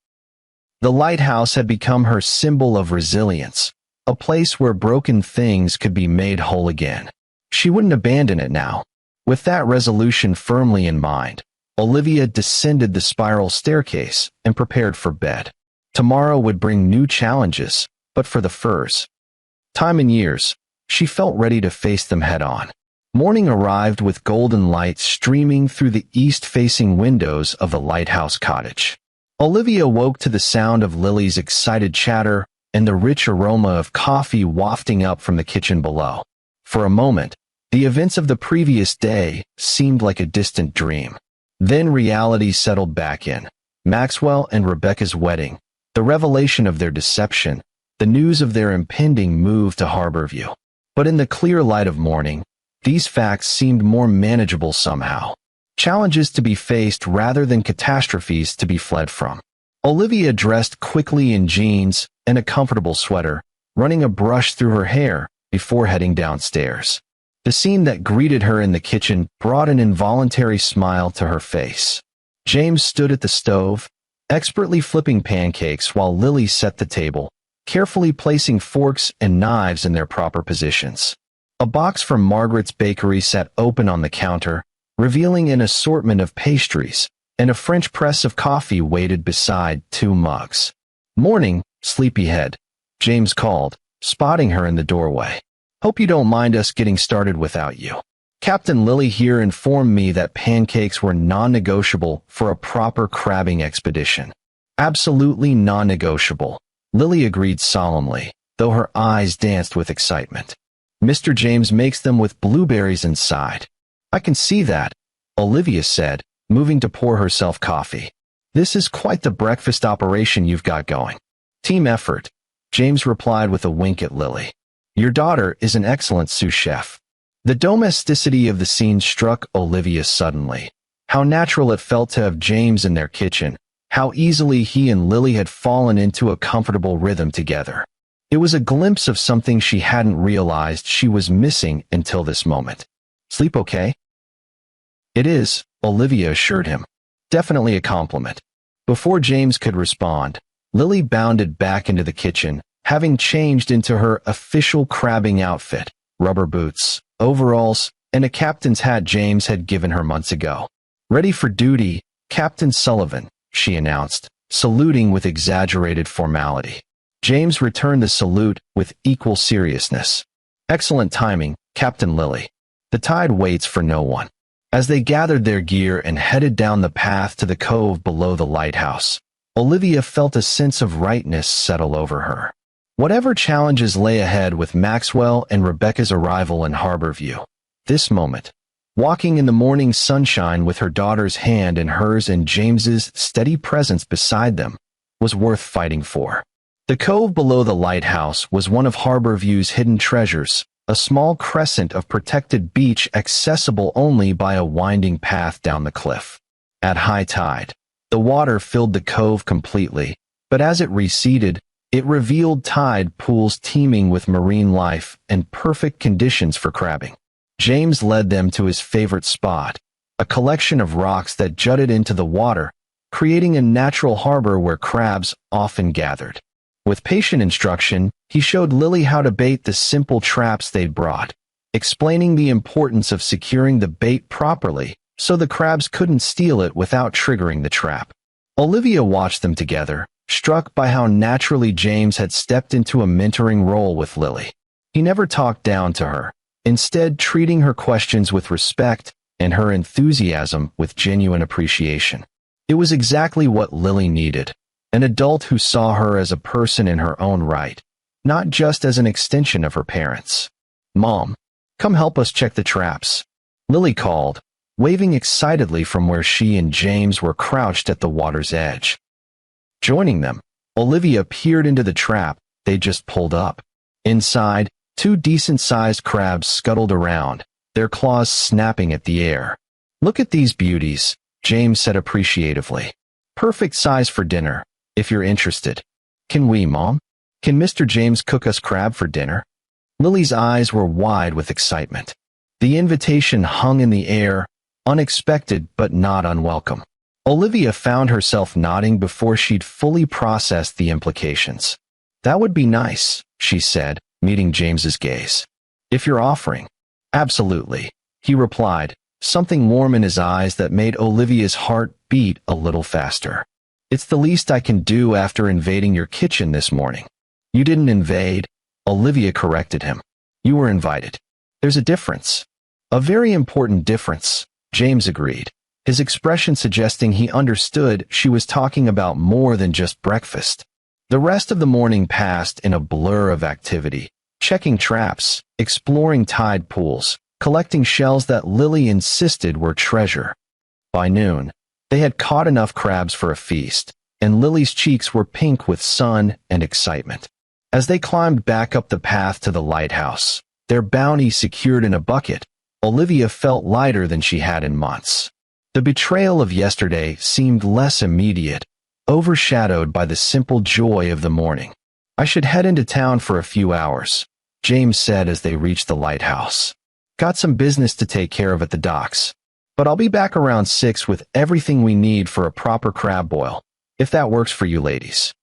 The lighthouse had become her symbol of resilience, a place where broken things could be made whole again. She wouldn't abandon it now. With that resolution firmly in mind, Olivia descended the spiral staircase and prepared for bed. Tomorrow would bring new challenges, but for the first time in years, she felt ready to face them head-on. Morning arrived with golden light streaming through the east-facing windows of the lighthouse cottage. Olivia woke to the sound of Lily's excited chatter and the rich aroma of coffee wafting up from the kitchen below. For a moment, the events of the previous day seemed like a distant dream. Then reality settled back in. Maxwell and Rebecca's wedding, the revelation of their deception, the news of their impending move to Harborview. But in the clear light of morning, these facts seemed more manageable somehow. Challenges to be faced rather than catastrophes to be fled from. Olivia dressed quickly in jeans and a comfortable sweater, running a brush through her hair before heading downstairs. The scene that greeted her in the kitchen brought an involuntary smile to her face. James stood at the stove, expertly flipping pancakes while Lily set the table, carefully placing forks and knives in their proper positions. A box from Margaret's bakery sat open on the counter, revealing an assortment of pastries, and a French press of coffee waited beside 2 mugs. "Morning, sleepyhead," James called, spotting her in the doorway. "Hope you don't mind us getting started without you. Captain Lily here informed me that pancakes were non-negotiable for a proper crabbing expedition." "Absolutely non-negotiable," Lily agreed solemnly, though her eyes danced with excitement. "Mr. James makes them with blueberries inside." "I can see that," Olivia said, moving to pour herself coffee. "This is quite the breakfast operation you've got going." "Team effort," James replied with a wink at Lily. "Your daughter is an excellent sous chef." The domesticity of the scene struck Olivia suddenly. How natural it felt to have James in their kitchen, how easily he and Lily had fallen into a comfortable rhythm together. It was a glimpse of something she hadn't realized she was missing until this moment. "Sleep okay?" "It is," Olivia assured him. "Definitely a compliment." Before James could respond, Lily bounded back into the kitchen, having changed into her official crabbing outfit, rubber boots, overalls, and a captain's hat James had given her months ago. "Ready for duty, Captain Sullivan," she announced, saluting with exaggerated formality. James returned the salute with equal seriousness. "Excellent timing, Captain Lily. The tide waits for no one." As they gathered their gear and headed down the path to the cove below the lighthouse, Olivia felt a sense of rightness settle over her. Whatever challenges lay ahead with Maxwell and Rebecca's arrival in Harborview, this moment, walking in the morning sunshine with her daughter's hand in hers and James's steady presence beside them, was worth fighting for. The cove below the lighthouse was one of Harborview's hidden treasures, a small crescent of protected beach accessible only by a winding path down the cliff. At high tide, the water filled the cove completely, but as it receded, it revealed tide pools teeming with marine life and perfect conditions for crabbing. James led them to his favorite spot, a collection of rocks that jutted into the water, creating a natural harbor where crabs often gathered. With patient instruction, he showed Lily how to bait the simple traps they'd brought, explaining the importance of securing the bait properly so the crabs couldn't steal it without triggering the trap. Olivia watched them together, struck by how naturally James had stepped into a mentoring role with Lily. He never talked down to her, instead treating her questions with respect and her enthusiasm with genuine appreciation. It was exactly what Lily needed, an adult who saw her as a person in her own right, not just as an extension of her parents. "Mom, come help us check the traps," Lily called, waving excitedly from where she and James were crouched at the water's edge. Joining them, Olivia peered into the trap they just pulled up. Inside, two decent-sized crabs scuttled around, their claws snapping at the air. "Look at these beauties," James said appreciatively. "Perfect size for dinner, if you're interested." "Can we, Mom? Can Mr. James cook us crab for dinner?" Lily's eyes were wide with excitement. The invitation hung in the air, unexpected but not unwelcome. Olivia found herself nodding before she'd fully processed the implications. "That would be nice," she said, meeting James's gaze. "If you're offering." "Absolutely," he replied, something warm in his eyes that made Olivia's heart beat a little faster. "It's the least I can do after invading your kitchen this morning." "You didn't invade," Olivia corrected him. "You were invited." "There's a difference." "A very important difference," James agreed, his expression suggesting he understood she was talking about more than just breakfast. The rest of the morning passed in a blur of activity, checking traps, exploring tide pools, collecting shells that Lily insisted were treasure. By noon, they had caught enough crabs for a feast, and Lily's cheeks were pink with sun and excitement. As they climbed back up the path to the lighthouse, their bounty secured in a bucket, Olivia felt lighter than she had in months. The betrayal of yesterday seemed less immediate, overshadowed by the simple joy of the morning. "I should head into town for a few hours," James said as they reached the lighthouse. "Got some business to take care of at the docks. But I'll be back around 6 with everything we need for a proper crab boil, if that works for you ladies."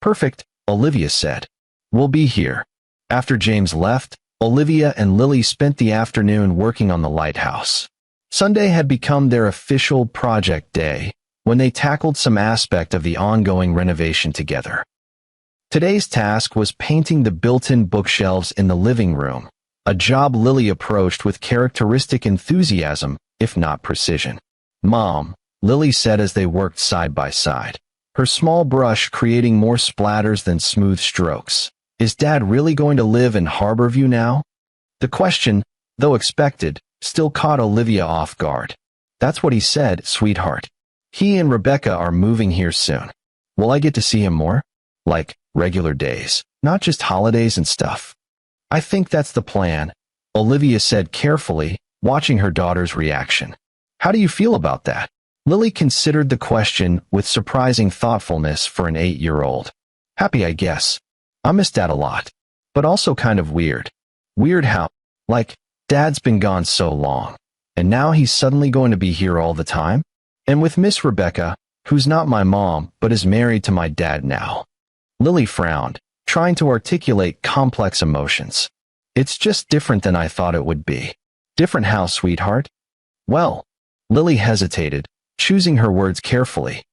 "Perfect," Olivia said. "We'll be here." After James left, Olivia and Lily spent the afternoon working on the lighthouse. Sunday had become their official project day, when they tackled some aspect of the ongoing renovation together. Today's task was painting the built-in bookshelves in the living room, a job Lily approached with characteristic enthusiasm, if not precision. "Mom," Lily said as they worked side by side, her small brush creating more splatters than smooth strokes, "is Dad really going to live in Harborview now?" The question, though expected, still caught Olivia off guard. "That's what he said, sweetheart. He and Rebecca are moving here soon. Will I get to see him more? Like, regular days, not just holidays and stuff?" "I think that's the plan," Olivia said carefully, watching her daughter's reaction. "How do you feel about that?" Lily considered the question with surprising thoughtfulness for an 8-year-old. "Happy, I guess. I miss Dad a lot. But also kind of weird." "Weird how?" "Like, Dad's been gone so long, and now he's suddenly going to be here all the time? And with Miss Rebecca, who's not my mom but is married to my dad now." Lily frowned, trying to articulate complex emotions. "It's just different than I thought it would be." "Different how, sweetheart?" "Well," Lily hesitated, choosing her words carefully.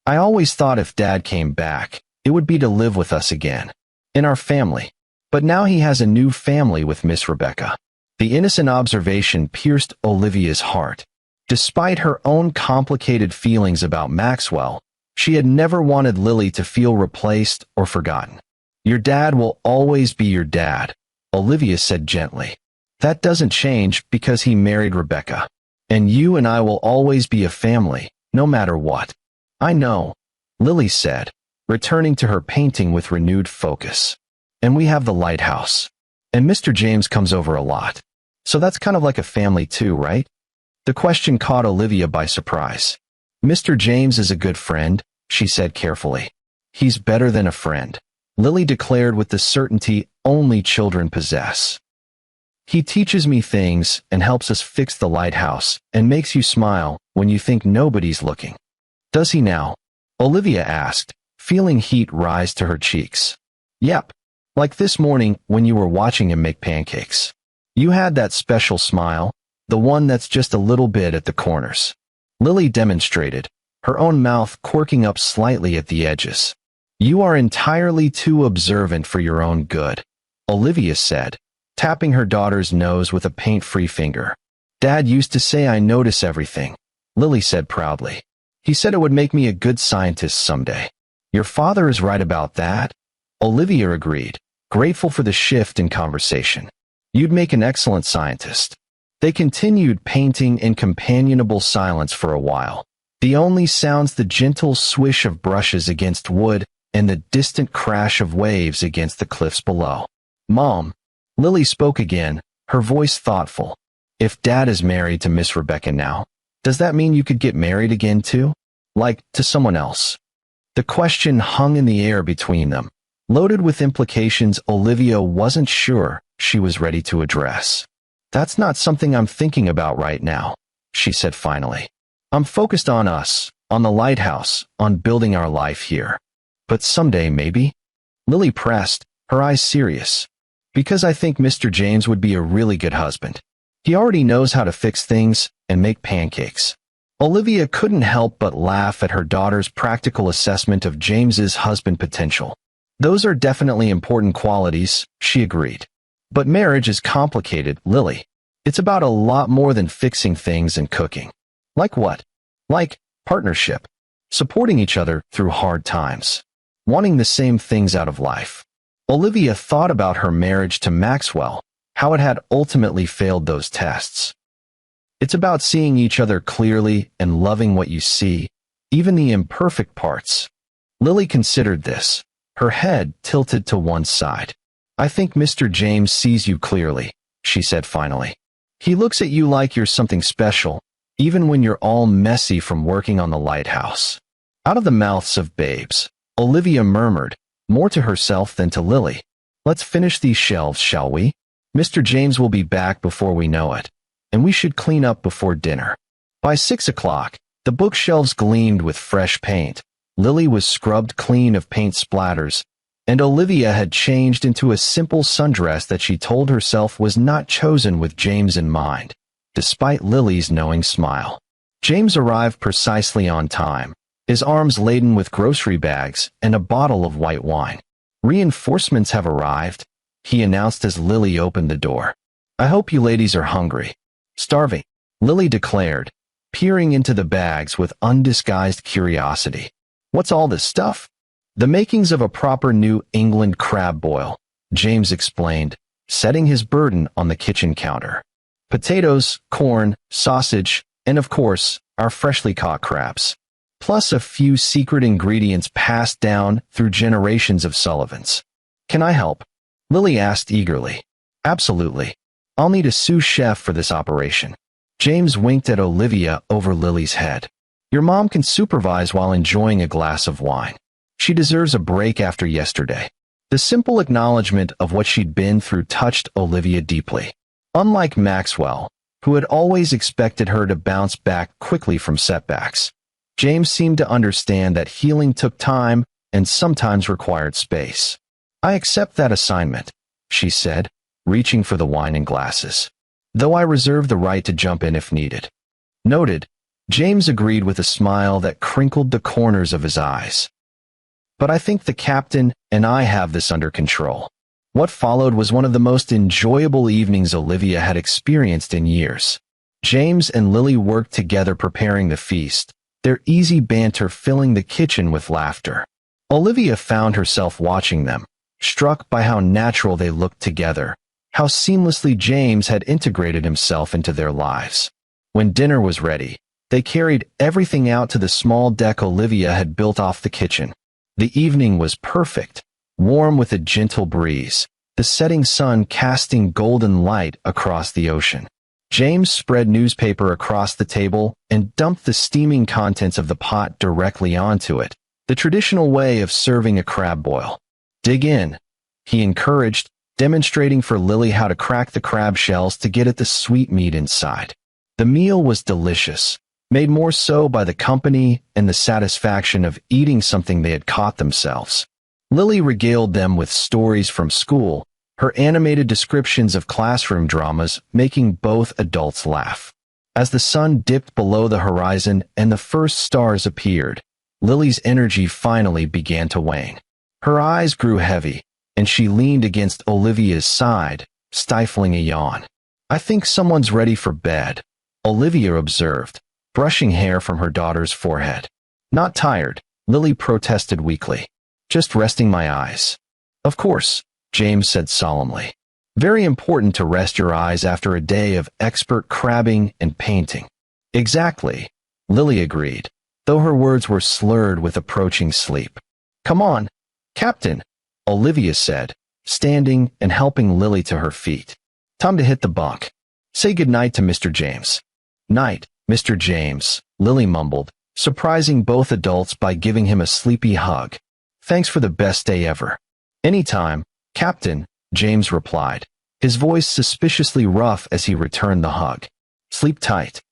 "I always thought if Dad came back, it would be to live with us again, in our family. But now he has a new family with Miss Rebecca." The innocent observation pierced Olivia's heart. Despite her own complicated feelings about Maxwell, she had never wanted Lily to feel replaced or forgotten. "Your dad will always be your dad," Olivia said gently. "That doesn't change because he married Rebecca. And you and I will always be a family, no matter what." "I know," Lily said, returning to her painting with renewed focus. "And we have the lighthouse. And Mr. James comes over a lot. So that's kind of like a family too, right?" The question caught Olivia by surprise. "Mr. James is a good friend," she said carefully. "He's better than a friend," Lily declared with the certainty only children possess. "He teaches me things and helps us fix the lighthouse and makes you smile when you think nobody's looking." "Does he now?" Olivia asked, feeling heat rise to her cheeks. "Yep. Like this morning when you were watching him make pancakes. You had that special smile, the one that's just a little bit at the corners." Lily demonstrated, her own mouth quirking up slightly at the edges. "You are entirely too observant for your own good," Olivia said, tapping her daughter's nose with a paint-free finger. "Dad used to say I notice everything," Lily said proudly. "He said it would make me a good scientist someday." "Your father is right about that," Olivia agreed, grateful for the shift in conversation. "You'd make an excellent scientist." They continued painting in companionable silence for a while, the only sounds the gentle swish of brushes against wood and the distant crash of waves against the cliffs below. "Mom," Lily spoke again, her voice thoughtful. "If Dad is married to Miss Rebecca now, does that mean you could get married again too? Like, to someone else?" The question hung in the air between them, loaded with implications Olivia wasn't sure she was ready to address. "That's not something I'm thinking about right now," she said finally. "I'm focused on us, on the lighthouse, on building our life here. But someday, maybe?" Lily pressed, her eyes serious. "Because I think Mr. James would be a really good husband. He already knows how to fix things and make pancakes." Olivia couldn't help but laugh at her daughter's practical assessment of James's husband potential. "Those are definitely important qualities," she agreed. "But marriage is complicated, Lily. It's about a lot more than fixing things and cooking." "Like what?" "Like partnership. Supporting each other through hard times. Wanting the same things out of life." Olivia thought about her marriage to Maxwell, how it had ultimately failed those tests. "It's about seeing each other clearly and loving what you see, even the imperfect parts." Lily considered this, her head tilted to one side. "I think Mr. James sees you clearly," she said finally. "He looks at you like you're something special, even when you're all messy from working on the lighthouse." Out of the mouths of babes, Olivia murmured, more to herself than to Lily, "Let's finish these shelves, shall we? Mr. James will be back before we know it, and we should clean up before dinner." By 6 o'clock, the bookshelves gleamed with fresh paint, Lily was scrubbed clean of paint splatters, and Olivia had changed into a simple sundress that she told herself was not chosen with James in mind, despite Lily's knowing smile. James arrived precisely on time, his arms laden with grocery bags and a bottle of white wine. "Reinforcements have arrived," he announced as Lily opened the door. "I hope you ladies are hungry." "Starving," Lily declared, peering into the bags with undisguised curiosity. "What's all this stuff?" "The makings of a proper New England crab boil," James explained, setting his burden on the kitchen counter. "Potatoes, corn, sausage, and of course, our freshly caught crabs. Plus a few secret ingredients passed down through generations of Sullivans." "Can I help?" Lily asked eagerly. "Absolutely. I'll need a sous chef for this operation." James winked at Olivia over Lily's head. "Your mom can supervise while enjoying a glass of wine. She deserves a break after yesterday." The simple acknowledgement of what she'd been through touched Olivia deeply. Unlike Maxwell, who had always expected her to bounce back quickly from setbacks, James seemed to understand that healing took time and sometimes required space. "I accept that assignment," she said, reaching for the wine and glasses. "Though I reserve the right to jump in if needed." "Noted," James agreed with a smile that crinkled the corners of his eyes. "But I think the captain and I have this under control." What followed was one of the most enjoyable evenings Olivia had experienced in years. James and Lily worked together preparing the feast, their easy banter filling the kitchen with laughter. Olivia found herself watching them, struck by how natural they looked together, how seamlessly James had integrated himself into their lives. When dinner was ready, they carried everything out to the small deck Olivia had built off the kitchen. The evening was perfect, warm with a gentle breeze, the setting sun casting golden light across the ocean. James spread newspaper across the table and dumped the steaming contents of the pot directly onto it, the traditional way of serving a crab boil. "Dig in," he encouraged, demonstrating for Lily how to crack the crab shells to get at the sweet meat inside. The meal was delicious, made more so by the company and the satisfaction of eating something they had caught themselves. Lily regaled them with stories from school, her animated descriptions of classroom dramas making both adults laugh. As the sun dipped below the horizon and the first stars appeared, Lily's energy finally began to wane. Her eyes grew heavy, and she leaned against Olivia's side, stifling a yawn. "I think someone's ready for bed," Olivia observed, brushing hair from her daughter's forehead. "Not tired," Lily protested weakly. "Just resting my eyes." "Of course," James said solemnly. "Very important to rest your eyes after a day of expert crabbing and painting." "Exactly," Lily agreed, though her words were slurred with approaching sleep. "Come on, Captain," Olivia said, standing and helping Lily to her feet. "Time to hit the bunk. Say goodnight to Mr. James." "Night, Mr. James," Lily mumbled, surprising both adults by giving him a sleepy hug. "Thanks for the best day ever." "Anytime, Captain," James replied, his voice suspiciously rough as he returned the hug. "Sleep tight."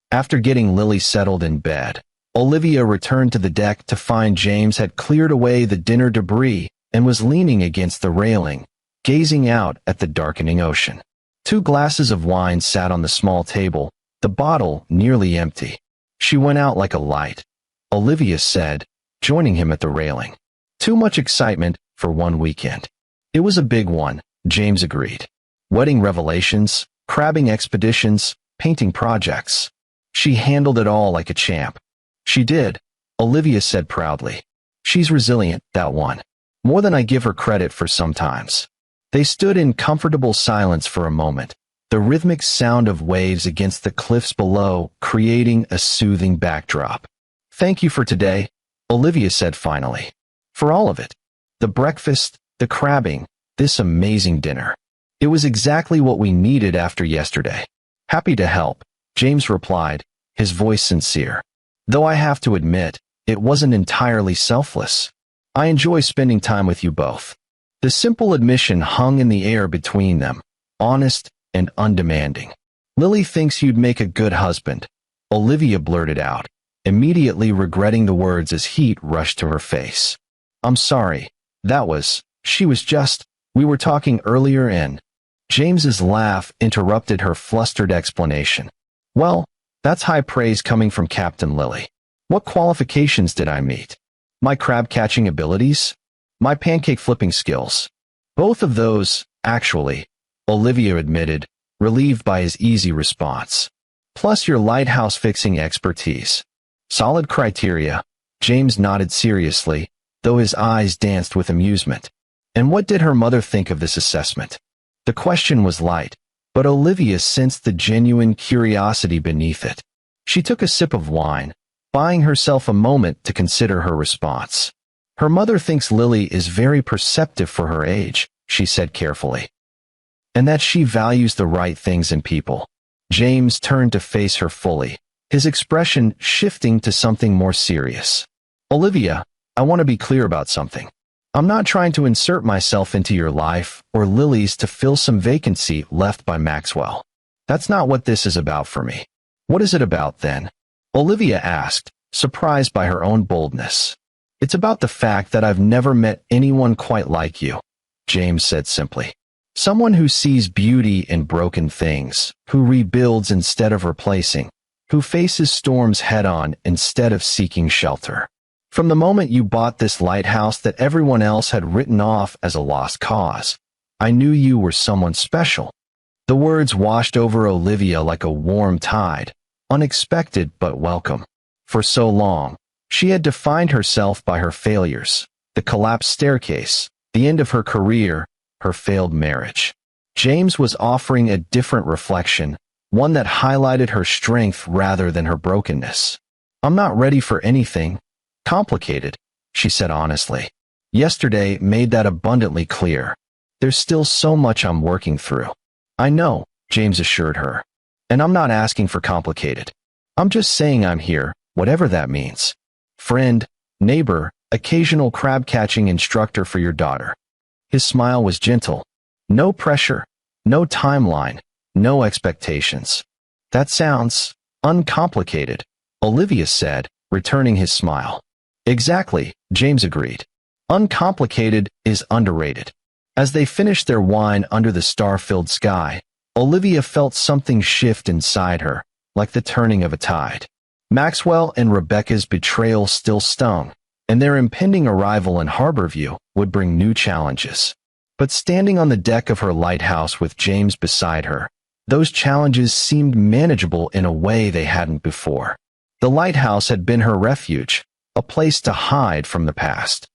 After getting Lily settled in bed, Olivia returned to the deck to find James had cleared away the dinner debris and was leaning against the railing, gazing out at the darkening ocean. 2 glasses of wine sat on the small table, the bottle nearly empty. "She went out like a light," Olivia said, joining him at the railing. "Too much excitement for one weekend." "It was a big one," James agreed. "Wedding revelations, crabbing expeditions, painting projects. She handled it all like a champ." "She did," Olivia said proudly. "She's resilient, that one. More than I give her credit for sometimes." They stood in comfortable silence for a moment, the rhythmic sound of waves against the cliffs below creating a soothing backdrop. "Thank you for today," Olivia said finally. "For all of it. The breakfast, the crabbing, this amazing dinner. It was exactly what we needed after yesterday." "Happy to help," James replied, his voice sincere. "Though I have to admit, it wasn't entirely selfless. I enjoy spending time with you both." The simple admission hung in the air between them, honest and undemanding. "Lily thinks you'd make a good husband," Olivia blurted out, immediately regretting the words as heat rushed to her face. "I'm sorry, she was just, we were talking earlier and—" James's laugh interrupted her flustered explanation. "Well, that's high praise coming from Captain Lily. What qualifications did I meet? My crab-catching abilities? My pancake-flipping skills? Both of those, actually," Olivia admitted, relieved by his easy response. "Plus your lighthouse-fixing expertise. Solid criteria," James nodded seriously, though his eyes danced with amusement. And what did her mother think of this assessment? The question was light, but Olivia sensed the genuine curiosity beneath it. She took a sip of wine, buying herself a moment to consider her response. "Her mother thinks Lily is very perceptive for her age," she said carefully. "And that she values the right things in people." James turned to face her fully, his expression shifting to something more serious. "Olivia, I want to be clear about something. I'm not trying to insert myself into your life or Lily's to fill some vacancy left by Maxwell. That's not what this is about for me." "What is it about, then?" Olivia asked, surprised by her own boldness. "It's about the fact that I've never met anyone quite like you," James said simply. "Someone who sees beauty in broken things, who rebuilds instead of replacing, who faces storms head-on instead of seeking shelter. From the moment you bought this lighthouse that everyone else had written off as a lost cause, I knew you were someone special. The words washed over Olivia like a warm tide, unexpected but welcome. For so long, she had defined herself by her failures, the collapsed staircase, the end of her career, her failed marriage. James was offering a different reflection, one that highlighted her strength rather than her brokenness. "I'm not ready for anything complicated," she said honestly. Yesterday made that abundantly clear. "There's still so much I'm working through." "I know," James assured her. "And I'm not asking for complicated. I'm just saying I'm here, whatever that means. Friend, neighbor, occasional crab-catching instructor for your daughter." His smile was gentle. No pressure, no timeline, no expectations. "That sounds uncomplicated," Olivia said, returning his smile. "Exactly," James agreed. "Uncomplicated is underrated." As they finished their wine under the star-filled sky, Olivia felt something shift inside her, like the turning of a tide. Maxwell and Rebecca's betrayal still stung, and their impending arrival in Harborview would bring new challenges. But standing on the deck of her lighthouse with James beside her, those challenges seemed manageable in a way they hadn't before. The lighthouse had been her refuge, a place to hide from the past.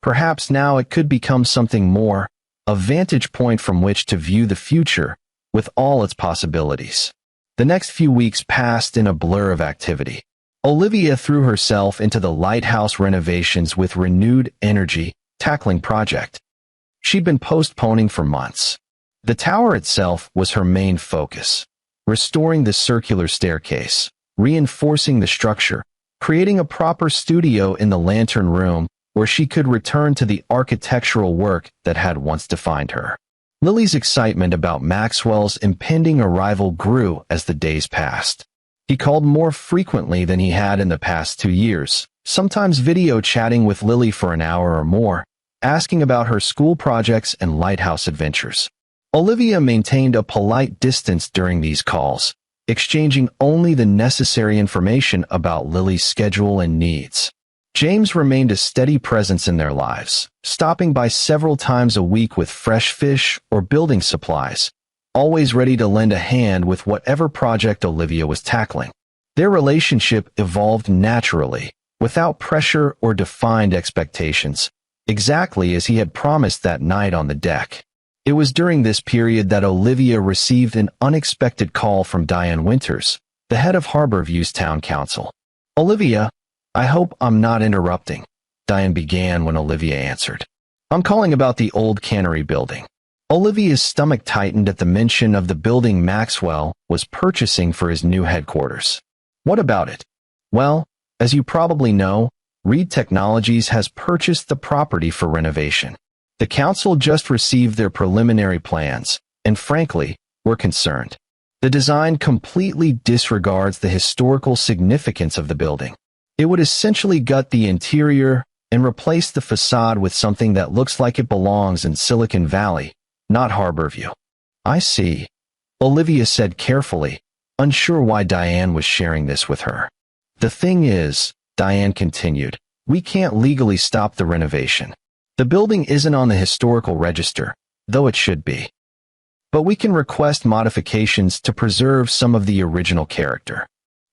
Perhaps now it could become something more, a vantage point from which to view the future, with all its possibilities. The next few weeks passed in a blur of activity. Olivia threw herself into the lighthouse renovations with renewed energy, tackling project she'd been postponing for months. The tower itself was her main focus, restoring the circular staircase, reinforcing the structure, creating a proper studio in the lantern room where she could return to the architectural work that had once defined her. Lily's excitement about Maxwell's impending arrival grew as the days passed. He called more frequently than he had in the past 2 years, sometimes video chatting with Lily for an hour or more, asking about her school projects and lighthouse adventures. Olivia maintained a polite distance during these calls, exchanging only the necessary information about Lily's schedule and needs. James remained a steady presence in their lives, stopping by several times a week with fresh fish or building supplies, always ready to lend a hand with whatever project Olivia was tackling. Their relationship evolved naturally, without pressure or defined expectations, exactly as he had promised that night on the deck. It was during this period that Olivia received an unexpected call from Diane Winters, the head of Harborview's town council. "Olivia, I hope I'm not interrupting," Diane began when Olivia answered. "I'm calling about the old cannery building." Olivia's stomach tightened at the mention of the building Maxwell was purchasing for his new headquarters. "What about it?" "Well, as you probably know, Reed Technologies has purchased the property for renovation. The council just received their preliminary plans, and frankly, we're concerned. The design completely disregards the historical significance of the building. It would essentially gut the interior and replace the facade with something that looks like it belongs in Silicon Valley, not Harborview." "I see," Olivia said carefully, unsure why Diane was sharing this with her. "The thing is," Diane continued, "we can't legally stop the renovation. The building isn't on the historical register, though it should be. But we can request modifications to preserve some of the original character."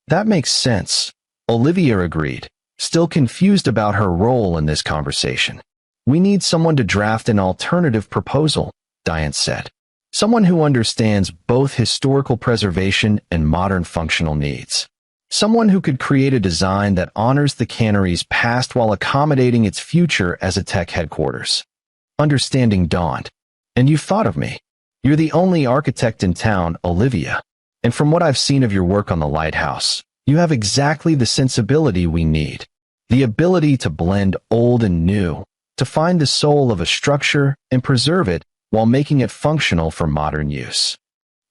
"That makes sense," Olivia agreed, still confused about her role in this conversation. "We need someone to draft an alternative proposal," Diane said. "Someone who understands both historical preservation and modern functional needs. Someone who could create a design that honors the cannery's past while accommodating its future as a tech headquarters." Understanding dawned. "And you've thought of me. You're the only architect in town, Olivia. And from what I've seen of your work on the lighthouse, you have exactly the sensibility we need. The ability to blend old and new, to find the soul of a structure and preserve it while making it functional for modern use."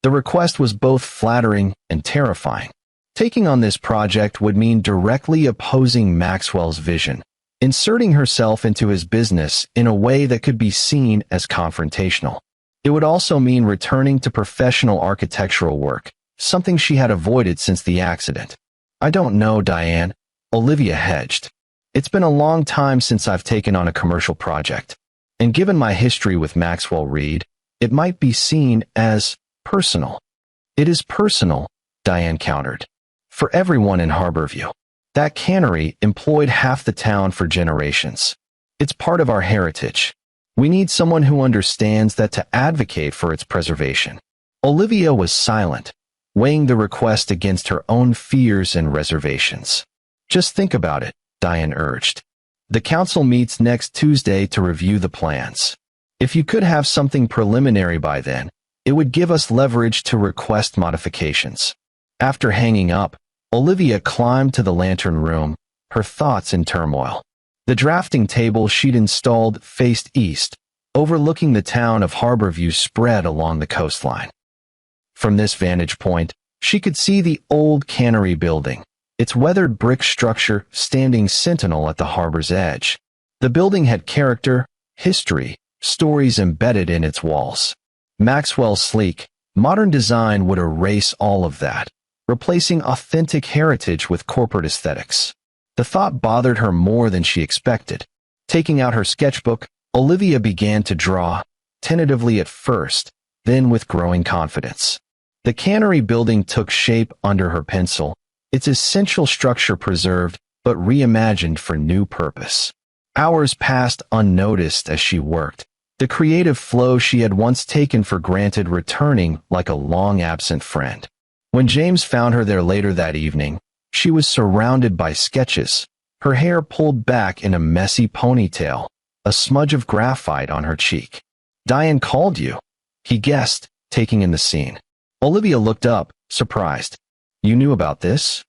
The request was both flattering and terrifying. Taking on this project would mean directly opposing Maxwell's vision, inserting herself into his business in a way that could be seen as confrontational. It would also mean returning to professional architectural work, something she had avoided since the accident. "I don't know, Diane," Olivia hedged. "It's been a long time since I've taken on a commercial project. And given my history with Maxwell Reed, it might be seen as Personal. It is personal, Diane countered. For everyone in Harborview. That cannery employed half the town for generations. It's part of our heritage. We need someone who understands that to advocate for its preservation. Olivia was silent, weighing the request against her own fears and reservations. Just think about it, Diane urged. The council meets next Tuesday to review the plans. If you could have something preliminary by then, it would give us leverage to request modifications. After hanging up, Olivia climbed to the lantern room, her thoughts in turmoil. The drafting table she'd installed faced east, overlooking the town of Harborview spread along the coastline. From this vantage point, she could see the old cannery building, its weathered brick structure standing sentinel at the harbor's edge. The building had character, history, stories embedded in its walls. Maxwell's sleek, modern design would erase all of that, replacing authentic heritage with corporate aesthetics. The thought bothered her more than she expected. Taking out her sketchbook, Olivia began to draw, tentatively at first, then with growing confidence. The cannery building took shape under her pencil, its essential structure preserved but reimagined for new purpose. Hours passed unnoticed as she worked, the creative flow she had once taken for granted returning like a long-absent friend. When James found her there later that evening, she was surrounded by sketches, her hair pulled back in a messy ponytail, a smudge of graphite on her cheek. "Diane called you," he guessed, taking in the scene. Olivia looked up, surprised. "You knew about this?"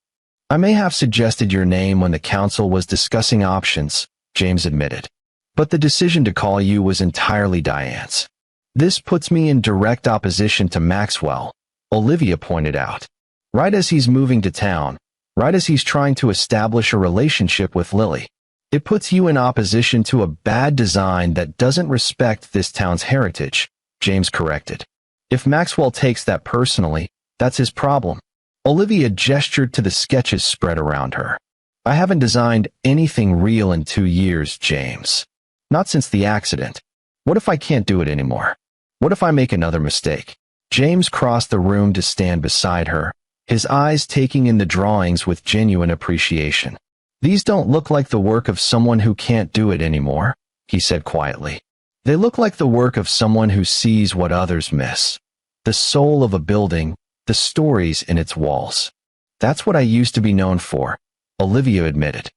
"I may have suggested your name when the council was discussing options," James admitted. "But the decision to call you was entirely Diane's. This puts me in direct opposition to Maxwell," Olivia pointed out. "Right as he's moving to town, right as he's trying to establish a relationship with Lily. It puts you in opposition to a bad design that doesn't respect this town's heritage," James corrected. "If Maxwell takes that personally, that's his problem." Olivia gestured to the sketches spread around her. "I haven't designed anything real in 2 years, James. Not since the accident. What if I can't do it anymore? What if I make another mistake?" James crossed the room to stand beside her, his eyes taking in the drawings with genuine appreciation. "These don't look like the work of someone who can't do it anymore," he said quietly. "They look like the work of someone who sees what others miss. The soul of a building, the stories in its walls. That's what I used to be known for," Olivia admitted.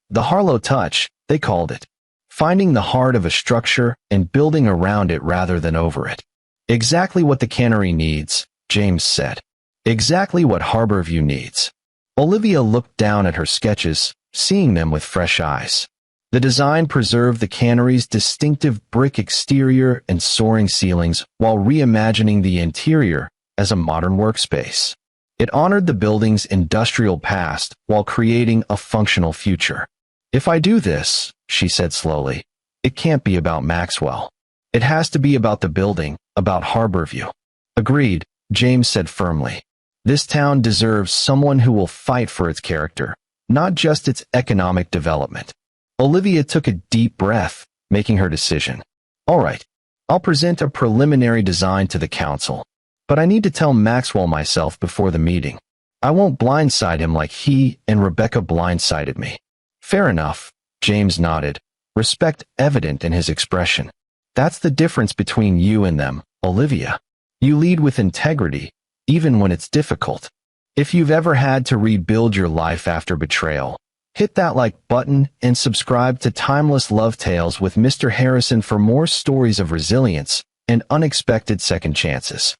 "The Harlow touch," they called it. Finding the heart of a structure and building around it rather than over it. "Exactly what the cannery needs," James said. "Exactly what Harborview needs." Olivia looked down at her sketches, seeing them with fresh eyes. The design preserved the cannery's distinctive brick exterior and soaring ceilings while reimagining the interior as a modern workspace. It honored the building's industrial past while creating a functional future. "If I do this," she said slowly, "it can't be about Maxwell. It has to be about the building, about Harborview." "Agreed," James said firmly. "This town deserves someone who will fight for its character, not just its economic development." Olivia took a deep breath, making her decision. "All right, I'll present a preliminary design to the council, but I need to tell Maxwell myself before the meeting. I won't blindside him like he and Rebecca blindsided me." "Fair enough," James nodded, respect evident in his expression. "That's the difference between you and them, Olivia. You lead with integrity, even when it's difficult. If you've ever had to rebuild your life after betrayal, hit that like button and subscribe to Timeless Love Tales with Mr. Harrison for more stories of resilience and unexpected second chances.